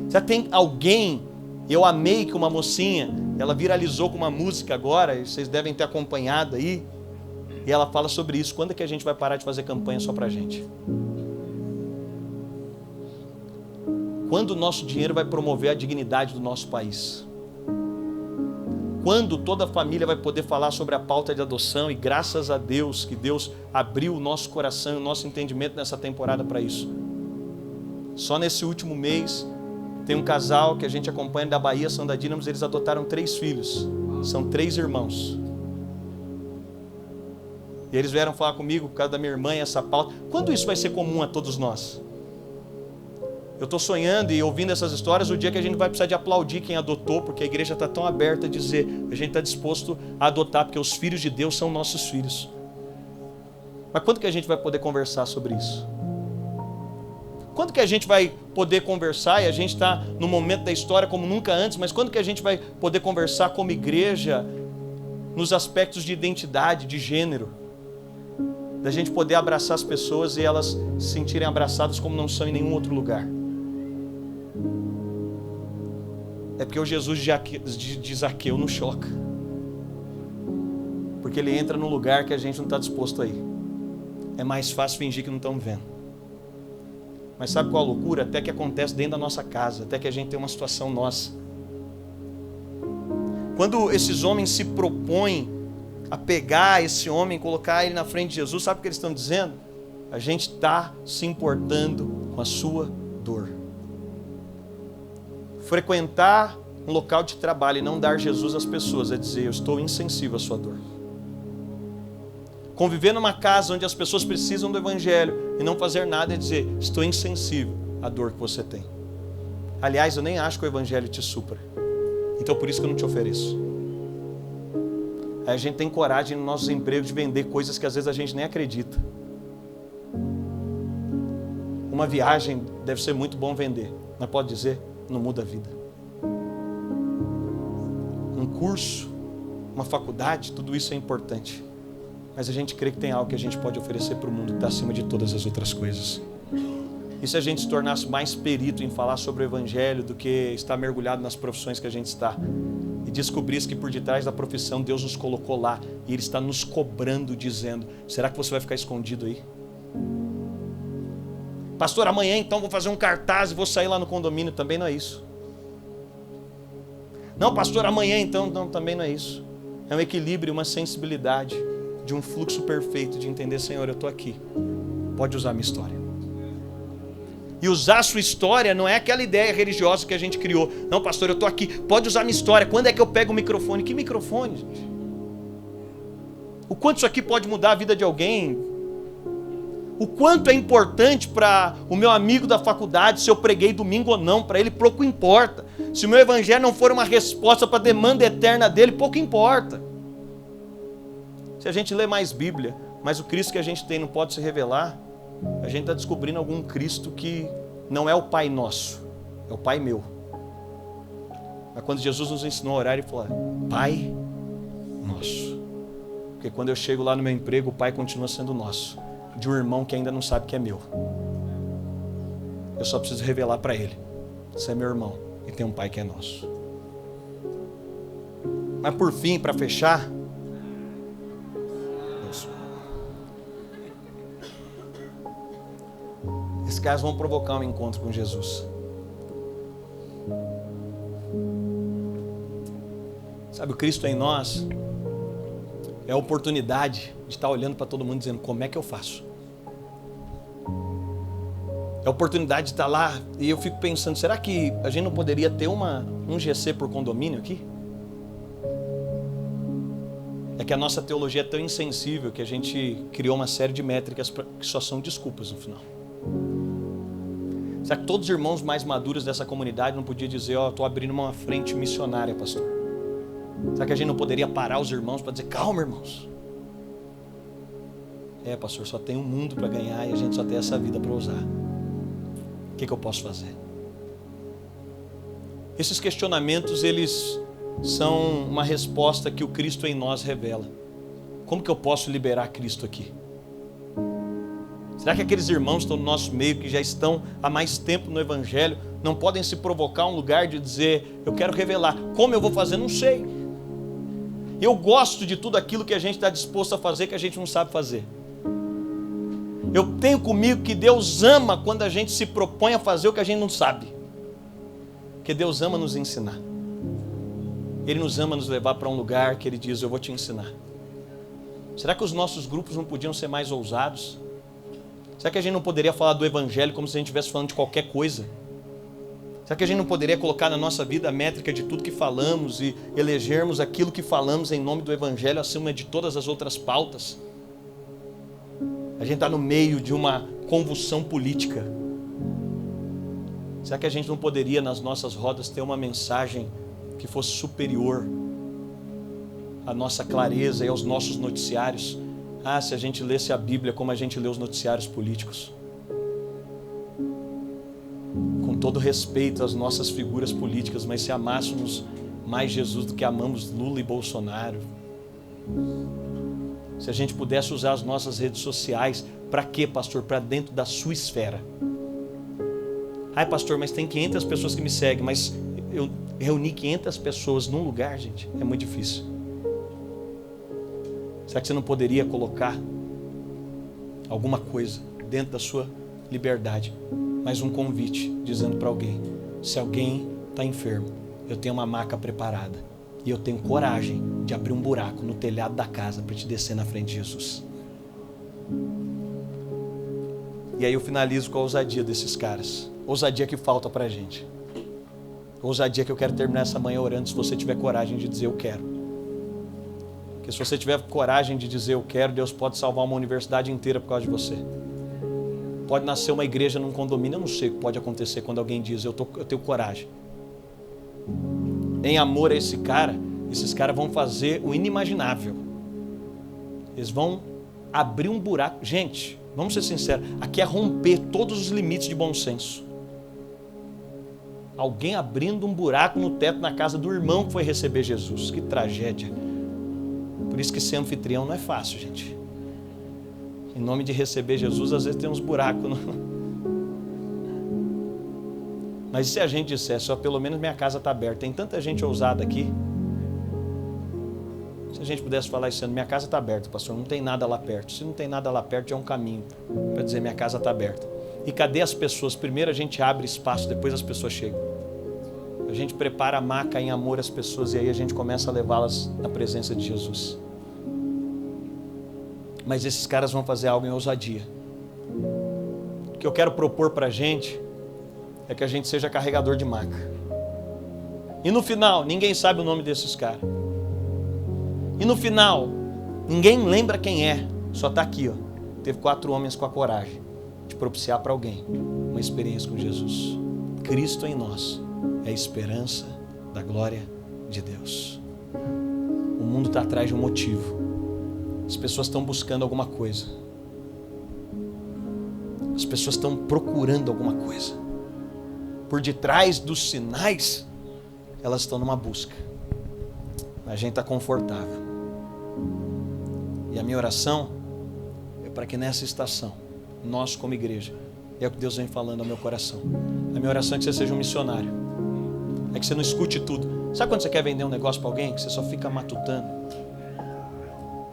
Será que tem alguém? Eu amei que uma mocinha, ela viralizou com uma música agora, e vocês devem ter acompanhado aí, e ela fala sobre isso. Quando é que a gente vai parar de fazer campanha só pra gente? Quando o nosso dinheiro vai promover a dignidade do nosso país? Quando toda a família vai poder falar sobre a pauta de adoção? E graças a Deus que Deus abriu o nosso coração, o nosso entendimento nessa temporada para isso. Só nesse último mês tem um casal que a gente acompanha da Bahia, São da Dínamos, eles adotaram 3 filhos. São 3 irmãos. E eles vieram falar comigo por causa da minha irmã e essa pauta. Quando isso vai ser comum a todos nós? Eu estou sonhando e ouvindo essas histórias o dia que a gente vai precisar de aplaudir quem adotou, porque a igreja está tão aberta a dizer, a gente está disposto a adotar, porque os filhos de Deus são nossos filhos. Mas quando que a gente vai poder conversar sobre isso? Quando que a gente vai poder conversar, e a gente está no momento da história como nunca antes, mas quando que a gente vai poder conversar como igreja nos aspectos de identidade, de gênero? Da gente poder abraçar as pessoas e elas se sentirem abraçadas como não são em nenhum outro lugar. É porque o Jesus de Zaqueu não choca. Porque ele entra num lugar que a gente não está disposto a ir. É mais fácil fingir que não estamos vendo. Mas sabe qual a loucura? Até que acontece dentro da nossa casa, até que a gente tem uma situação nossa. Quando esses homens se propõem a pegar esse homem, colocar ele na frente de Jesus, sabe o que eles estão dizendo? A gente está se importando com a sua dor. Frequentar um local de trabalho e não dar Jesus às pessoas é dizer, eu estou insensível à sua dor. Conviver numa casa onde as pessoas precisam do evangelho e não fazer nada é dizer, estou insensível à dor que você tem. Aliás, eu nem acho que o evangelho te supra. Então por isso que eu não te ofereço. Aí a gente tem coragem nos nossos empregos de vender coisas que às vezes a gente nem acredita. Uma viagem deve ser muito bom vender, mas pode dizer, não muda a vida. Um curso, uma faculdade, tudo isso é importante. Mas a gente crê que tem algo que a gente pode oferecer para o mundo que está acima de todas as outras coisas. E se a gente se tornasse mais perito em falar sobre o evangelho do que estar mergulhado nas profissões que a gente está? E descobrisse que por detrás da profissão Deus nos colocou lá e Ele está nos cobrando, dizendo, será que você vai ficar escondido aí? Pastor, amanhã então vou fazer um cartaz e vou sair lá no condomínio. Também não é isso. Não, pastor, amanhã então, não, também não é isso. É um equilíbrio, uma sensibilidade de um fluxo perfeito de entender, Senhor, eu estou aqui. Pode usar a minha história. E usar a sua história não é aquela ideia religiosa que a gente criou. Não, pastor, eu estou aqui. Pode usar a minha história. Quando é que eu pego o microfone? Que microfone, gente? O quanto isso aqui pode mudar a vida de alguém? O quanto é importante para o meu amigo da faculdade se eu preguei domingo ou não. Para ele pouco importa. Se o meu evangelho não for uma resposta para a demanda eterna dele, pouco importa. Se a gente lê mais Bíblia, mas o Cristo que a gente tem não pode se revelar, a gente está descobrindo algum Cristo que não é o Pai nosso, é o Pai meu. Mas quando Jesus nos ensinou a orar, Ele falou, Pai nosso. Porque quando eu chego lá no meu emprego, o Pai continua sendo nosso, de um irmão que ainda não sabe que é meu. Eu só preciso revelar para ele, você é meu irmão e tem um Pai que é nosso. Mas por fim, para fechar, caras vão provocar um encontro com Jesus. Sabe, o Cristo em nós é a oportunidade de estar olhando para todo mundo dizendo, como é que eu faço? É a oportunidade de estar lá e eu fico pensando, será que a gente não poderia ter um GC por condomínio aqui? É que a nossa teologia é tão insensível que a gente criou uma série de métricas que só são desculpas no final. Será que todos os irmãos mais maduros dessa comunidade não podiam dizer, estou abrindo uma frente missionária, pastor? Será que a gente não poderia parar os irmãos para dizer, calma, irmãos? Pastor, só tem um mundo para ganhar e a gente só tem essa vida para usar. O que eu posso fazer? Esses questionamentos, eles são uma resposta que o Cristo em nós revela. Como que eu posso liberar Cristo aqui? Será que aqueles irmãos que estão no nosso meio, que já estão há mais tempo no Evangelho, não podem se provocar um lugar de dizer, eu quero revelar. Como eu vou fazer? Não sei. Eu gosto de tudo aquilo que a gente está disposto a fazer, que a gente não sabe fazer. Eu tenho comigo que Deus ama quando a gente se propõe a fazer o que a gente não sabe. Porque Deus ama nos ensinar. Ele nos ama nos levar para um lugar que Ele diz, eu vou te ensinar. Será que os nossos grupos não podiam ser mais ousados? Será que a gente não poderia falar do Evangelho como se a gente estivesse falando de qualquer coisa? Será que a gente não poderia colocar na nossa vida a métrica de tudo que falamos e elegermos aquilo que falamos em nome do Evangelho acima de todas as outras pautas? A gente está no meio de uma convulsão política. Será que a gente não poderia nas nossas rodas ter uma mensagem que fosse superior à nossa clareza e aos nossos noticiários? Se a gente lesse a Bíblia como a gente lê os noticiários políticos. Com todo respeito às nossas figuras políticas, mas se amássemos mais Jesus do que amamos Lula e Bolsonaro. Se a gente pudesse usar as nossas redes sociais, para quê, pastor? Para dentro da sua esfera. Pastor, mas tem 500 pessoas que me seguem, mas eu reuni 500 pessoas num lugar, gente, é muito difícil. Será que você não poderia colocar alguma coisa dentro da sua liberdade? Mais um convite, dizendo para alguém, se alguém está enfermo, eu tenho uma maca preparada e eu tenho coragem de abrir um buraco no telhado da casa para te descer na frente de Jesus. E aí eu finalizo com a ousadia desses caras. Ousadia que falta para a gente. Ousadia que eu quero terminar essa manhã orando, se você tiver coragem de dizer eu quero. Porque se você tiver coragem de dizer eu quero, Deus pode salvar uma universidade inteira por causa de você. Pode nascer uma igreja num condomínio, eu não sei o que pode acontecer quando alguém diz eu tenho coragem. Em amor a esse cara, esses caras vão fazer o inimaginável. Eles vão abrir um buraco. Gente, vamos ser sinceros, aqui é romper todos os limites de bom senso. Alguém abrindo um buraco no teto na casa do irmão que foi receber Jesus. Que tragédia. Por isso que ser anfitrião não é fácil, gente. Em nome de receber Jesus, às vezes tem uns buracos. Mas se a gente dissesse, pelo menos minha casa está aberta, tem tanta gente ousada aqui. Se a gente pudesse falar isso, minha casa está aberta, pastor, não tem nada lá perto. Se não tem nada lá perto, já é um caminho para dizer minha casa está aberta. E cadê as pessoas? Primeiro a gente abre espaço, depois as pessoas chegam. A gente prepara a maca em amor às pessoas e aí a gente começa a levá-las na presença de Jesus. Mas esses caras vão fazer algo em ousadia. O que eu quero propor para a gente é que a gente seja carregador de maca. E no final, ninguém sabe o nome desses caras. E no final, ninguém lembra quem é. Só está aqui, Teve 4 homens com a coragem de propiciar para alguém uma experiência com Jesus. Cristo em nós é a esperança da glória de Deus. O mundo está atrás de um motivo. As pessoas estão buscando alguma coisa. As pessoas estão procurando alguma coisa. Por detrás dos sinais, elas estão numa busca. A gente está confortável. E a minha oração é para que nessa estação, nós como igreja, é o que Deus vem falando ao meu coração. A minha oração é que você seja um missionário. É que você não escute tudo. Sabe quando você quer vender um negócio para alguém, que você só fica matutando?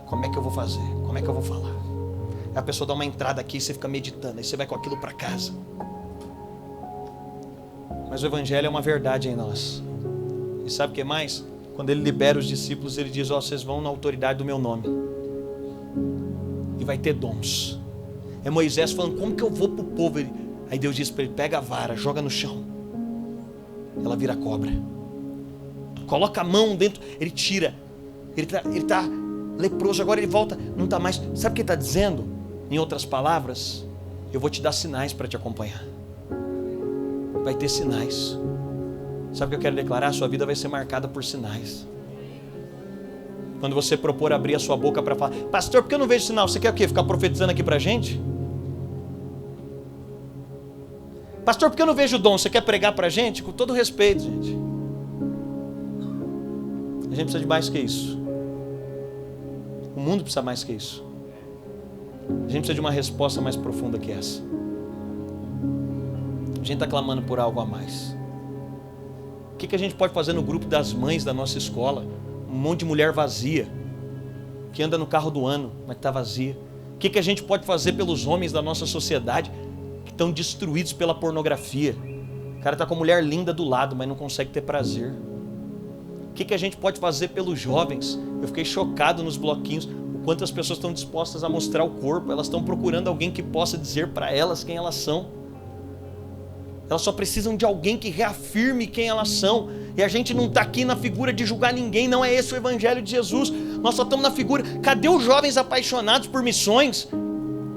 Como é que eu vou fazer? Como é que eu vou falar? Aí a pessoa dá uma entrada aqui e você fica meditando, aí você vai com aquilo para casa. Mas o Evangelho é uma verdade em nós. E sabe o que mais? Quando ele libera os discípulos, ele diz, vocês vão na autoridade do meu nome. E vai ter dons. É Moisés falando, como que eu vou para o povo? Aí Deus diz para ele, pega a vara, joga no chão. Ela vira cobra. Coloca a mão dentro, ele tira. Ele está leproso, agora ele volta, não está mais. Sabe o que ele está dizendo? Em outras palavras, eu vou te dar sinais para te acompanhar. Vai ter sinais. Sabe o que eu quero declarar? Sua vida vai ser marcada por sinais. Quando você propor abrir a sua boca para falar, pastor, por que eu não vejo sinal? Você quer o quê? Ficar profetizando aqui para a gente? Pastor, por que eu não vejo dom? Você quer pregar para a gente? Com todo respeito, gente. A gente precisa de mais que isso. O mundo precisa mais que isso. A gente precisa de uma resposta mais profunda que essa. A gente está clamando por algo a mais. O que a gente pode fazer no grupo das mães da nossa escola? Um monte de mulher vazia, que anda no carro do ano, mas está vazia. O que a gente pode fazer pelos homens da nossa sociedade, que estão destruídos pela pornografia? O cara está com a mulher linda do lado, mas não consegue ter prazer. O que a gente pode fazer pelos jovens? Eu fiquei chocado nos bloquinhos, o quanto as pessoas estão dispostas a mostrar o corpo. Elas estão procurando alguém que possa dizer para elas quem elas são. Elas só precisam de alguém que reafirme quem elas são. E a gente não está aqui na figura de julgar ninguém, não é esse o Evangelho de Jesus. Nós só estamos na figura, cadê os jovens apaixonados por missões?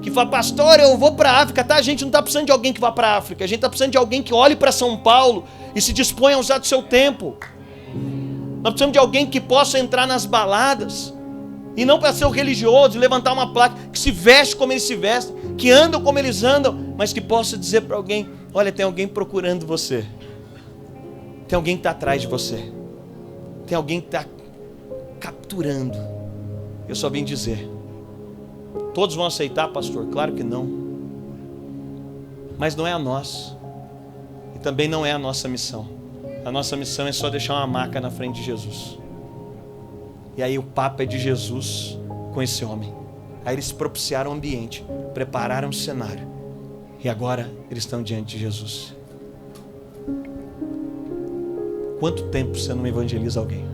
Que fala, pastor, eu vou para a África, tá? A gente não está precisando de alguém que vá para a África, a gente está precisando de alguém que olhe para São Paulo e se disponha a usar do seu tempo. Nós precisamos de alguém que possa entrar nas baladas, e não para ser o religioso, levantar uma placa, que se veste como eles se vestem, que andam como eles andam, mas que possa dizer para alguém, olha, tem alguém procurando você. Tem alguém que está atrás de você. Tem alguém que está capturando. Eu só vim dizer. Todos vão aceitar, pastor? Claro que não. Mas não é a nossa. E também não é a nossa missão. A nossa missão é só deixar uma maca na frente de Jesus. E aí o papo é de Jesus com esse homem. Aí eles propiciaram o ambiente, prepararam o cenário. E agora eles estão diante de Jesus. Quanto tempo você não evangeliza alguém?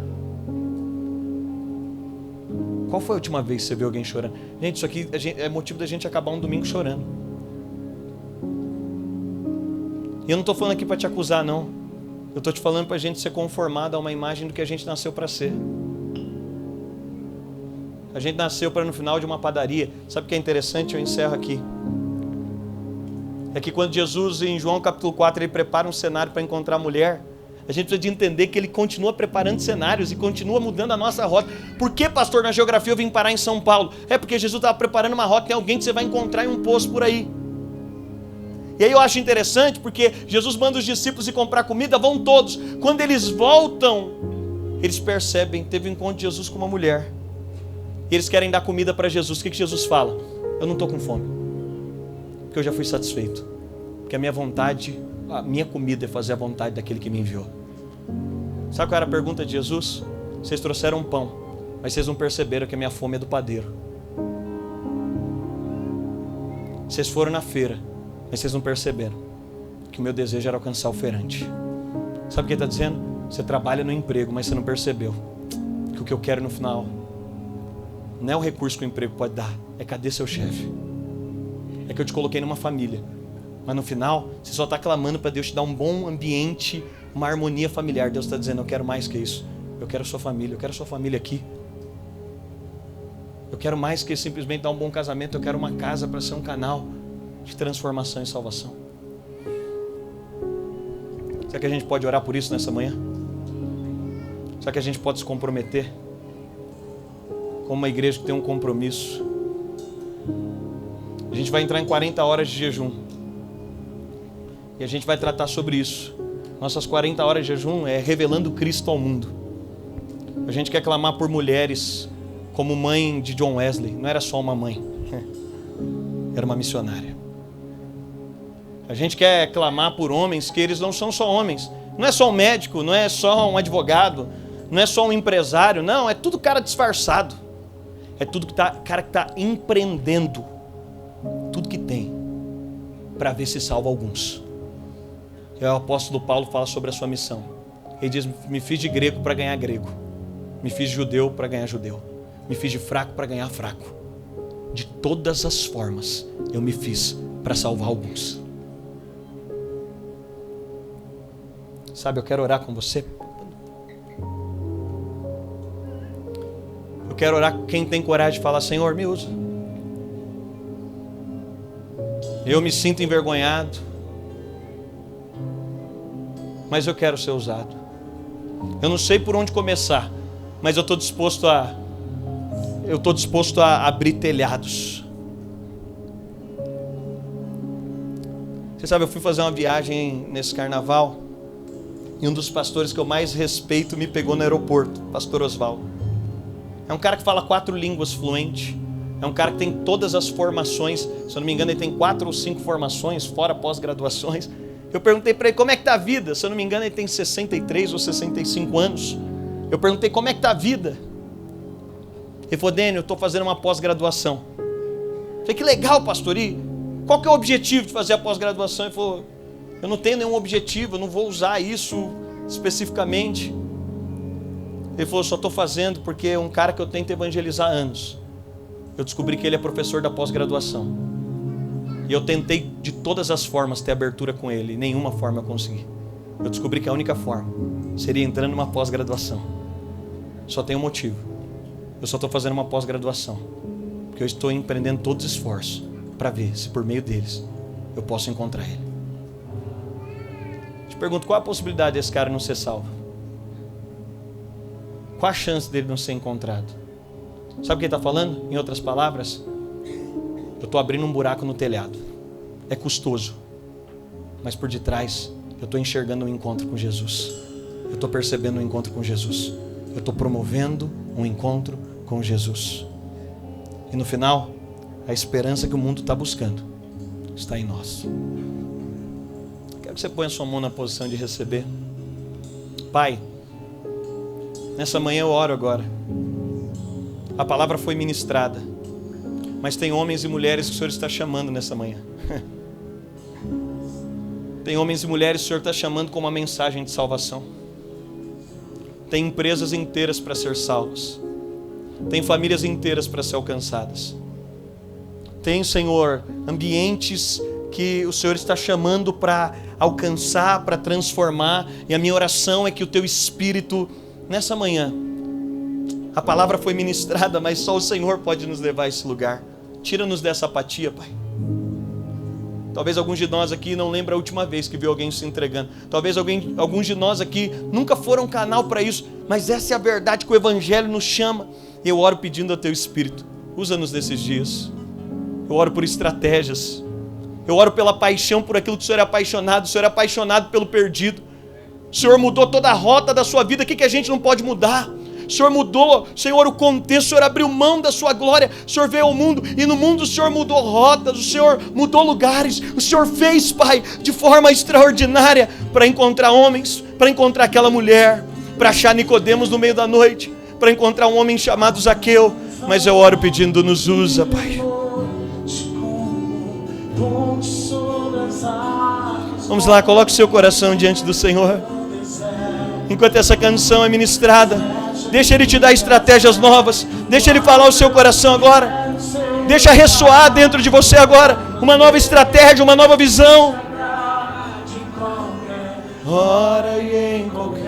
Qual foi a última vez que você viu alguém chorando? Gente, isso aqui é motivo da gente acabar um domingo chorando. E eu não estou falando aqui para te acusar, não. Eu estou te falando para a gente ser conformado a uma imagem do que a gente nasceu para ser. A gente nasceu para no final de uma padaria. Sabe o que é interessante? Eu encerro aqui. É que quando Jesus, em João capítulo 4, ele prepara um cenário para encontrar a mulher, a gente precisa de entender que ele continua preparando cenários e continua mudando a nossa rota. Por que, pastor, na geografia eu vim parar em São Paulo? É porque Jesus estava preparando uma rota, tem alguém que você vai encontrar em um poço por aí. E aí eu acho interessante porque Jesus manda os discípulos ir comprar comida, vão todos. Quando eles voltam, eles percebem, teve um encontro de Jesus com uma mulher. E eles querem dar comida para Jesus. O que Jesus fala? Eu não estou com fome, porque eu já fui satisfeito. Porque a minha vontade, a minha comida é fazer a vontade daquele que me enviou. Sabe qual era a pergunta de Jesus? Vocês trouxeram pão, mas vocês não perceberam que a minha fome é do padeiro. Vocês foram na feira, mas vocês não perceberam que o meu desejo era alcançar o feirante. Sabe o que ele está dizendo? Você trabalha no emprego, mas você não percebeu que o que eu quero no final não é o recurso que o emprego pode dar, é cadê seu chefe? É que eu te coloquei numa família, mas no final você só está clamando para Deus te dar um bom ambiente, uma harmonia familiar. Deus está dizendo, eu quero mais que isso. Eu quero a sua família, eu quero a sua família aqui. Eu quero mais que simplesmente dar um bom casamento, eu quero uma casa para ser um canal de transformação e salvação. Será que a gente pode orar por isso nessa manhã? Será que a gente pode se comprometer como uma igreja que tem um compromisso? A gente vai entrar em 40 horas de jejum e a gente vai tratar sobre isso. Nossas 40 horas de jejum é revelando Cristo ao mundo. A gente quer clamar por mulheres como mãe de John Wesley. Não era só uma mãe, era uma missionária. A gente quer clamar por homens que eles não são só homens. Não é só um médico, não é só um advogado, não é só um empresário. Não, é tudo cara disfarçado. É tudo cara que está empreendendo tudo que tem para ver se salva alguns. E o apóstolo Paulo fala sobre a sua missão. Ele diz: me fiz de grego para ganhar grego, me fiz de judeu para ganhar judeu, me fiz de fraco para ganhar fraco. De todas as formas eu me fiz para salvar alguns. Sabe, eu quero orar com você. Eu quero orar com quem tem coragem de falar: Senhor, me usa. Eu me sinto envergonhado, mas eu quero ser usado. Eu não sei por onde começar, mas eu estou disposto a abrir telhados. Você sabe, eu fui fazer uma viagem nesse carnaval e um dos pastores que eu mais respeito me pegou no aeroporto, pastor Osvaldo. É um cara que fala 4 línguas fluente. É um cara que tem todas as formações. Se eu não me engano, ele tem 4 ou 5 formações, fora pós-graduações. Eu perguntei para ele: como é que está a vida? Se eu não me engano, ele tem 63 ou 65 anos. Eu perguntei: como é que está a vida? Ele falou: Dênio, eu estou fazendo uma pós-graduação. Eu falei: que legal, pastor. E qual que é o objetivo de fazer a pós-graduação? Ele falou: eu não tenho nenhum objetivo, eu não vou usar isso especificamente. Ele falou: só estou fazendo porque é um cara que eu tento evangelizar há anos. Eu descobri que ele é professor da pós-graduação. E eu tentei de todas as formas ter abertura com ele, e nenhuma forma eu consegui. Eu descobri que a única forma seria entrando numa pós-graduação. Só tem um motivo. Eu só estou fazendo uma pós-graduação porque eu estou empreendendo todos os esforços para ver se por meio deles eu posso encontrar ele. Te pergunto: qual a possibilidade desse cara não ser salvo? Qual a chance dele não ser encontrado? Sabe o que ele está falando? Em outras palavras, eu estou abrindo um buraco no telhado. É custoso, mas por detrás eu estou enxergando um encontro com Jesus. Eu estou percebendo um encontro com Jesus. Eu estou promovendo um encontro com Jesus. E no final, a esperança que o mundo está buscando está em nós. Quero que você ponha a sua mão na posição de receber. Pai, nessa manhã eu oro agora. A palavra foi ministrada, mas tem homens e mulheres que o Senhor está chamando nessa manhã. Tem homens e mulheres que o Senhor está chamando com uma mensagem de salvação. Tem empresas inteiras para ser salvas. Tem famílias inteiras para ser alcançadas. Tem, Senhor, ambientes que o Senhor está chamando para alcançar, para transformar. E a minha oração é que o Teu Espírito, nessa manhã, a palavra foi ministrada, mas só o Senhor pode nos levar a esse lugar. Tira-nos dessa apatia, Pai. Talvez alguns de nós aqui não lembrem a última vez que viu alguém se entregando. Talvez alguns de nós aqui nunca foram canal para isso. Mas essa é a verdade que o Evangelho nos chama. Eu oro pedindo ao Teu Espírito: usa-nos nesses dias. Eu oro por estratégias. Eu oro pela paixão por aquilo que o Senhor é apaixonado. O Senhor é apaixonado pelo perdido. O Senhor mudou toda a rota da sua vida. O que a gente não pode mudar? O Senhor mudou, Senhor, o contexto. O Senhor abriu mão da sua glória. O Senhor veio ao mundo, e no mundo o Senhor mudou rotas. O Senhor mudou lugares. O Senhor fez, Pai, de forma extraordinária, para encontrar homens, para encontrar aquela mulher, para achar Nicodemos no meio da noite, para encontrar um homem chamado Zaqueu. Mas eu oro pedindo: nos usa, Pai. Vamos lá, coloque o seu coração diante do Senhor. Enquanto essa canção é ministrada, deixa Ele te dar estratégias novas. Deixa Ele falar o seu coração agora. Deixa ressoar dentro de você agora uma nova estratégia, uma nova visão. Ora e em qualquer